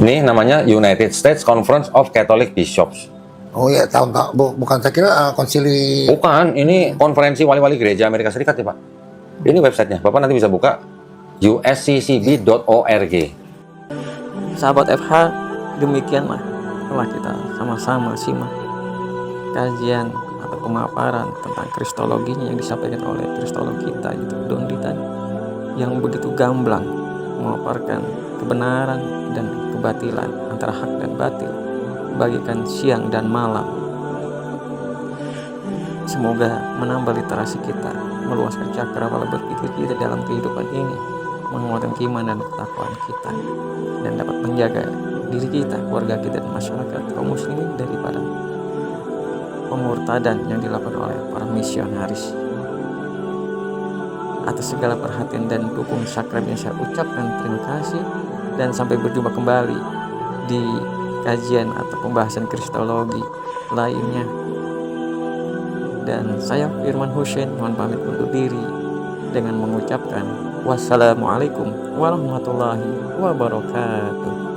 Ini namanya United States Conference of Catholic Bishops. Oh ya, bukan saya kira konsili. Bukan, ini konferensi wali-wali gereja Amerika Serikat ya, Pak. Ini websitenya, Bapak nanti bisa buka usccb.org. Sahabat FH, demikianlah telah kita sama-sama simak kajian atau pemaparan tentang kristologinya yang disampaikan oleh kristolog kita, itu Dondi tadi, yang begitu gamblang memaparkan kebenaran dan kebatilan, antara hak dan batil, bagikan siang dan malam. Semoga menambah literasi kita, meluaskan cakra pola berpikir kita dalam kehidupan ini, menguatkan keimanan dan ketakwaan kita, dan dapat menjaga diri kita, keluarga kita, dan masyarakat kaum muslimin daripada pemurtadan yang dilakukan oleh para misionaris. Atas segala perhatian dan dukung sakrabnya saya ucapkan terima kasih, dan sampai berjumpa kembali di kajian atau pembahasan kristologi lainnya. Dan saya Firman Hussein mohon pamit undur diri dengan mengucapkan wassalamualaikum warahmatullahi wabarakatuh.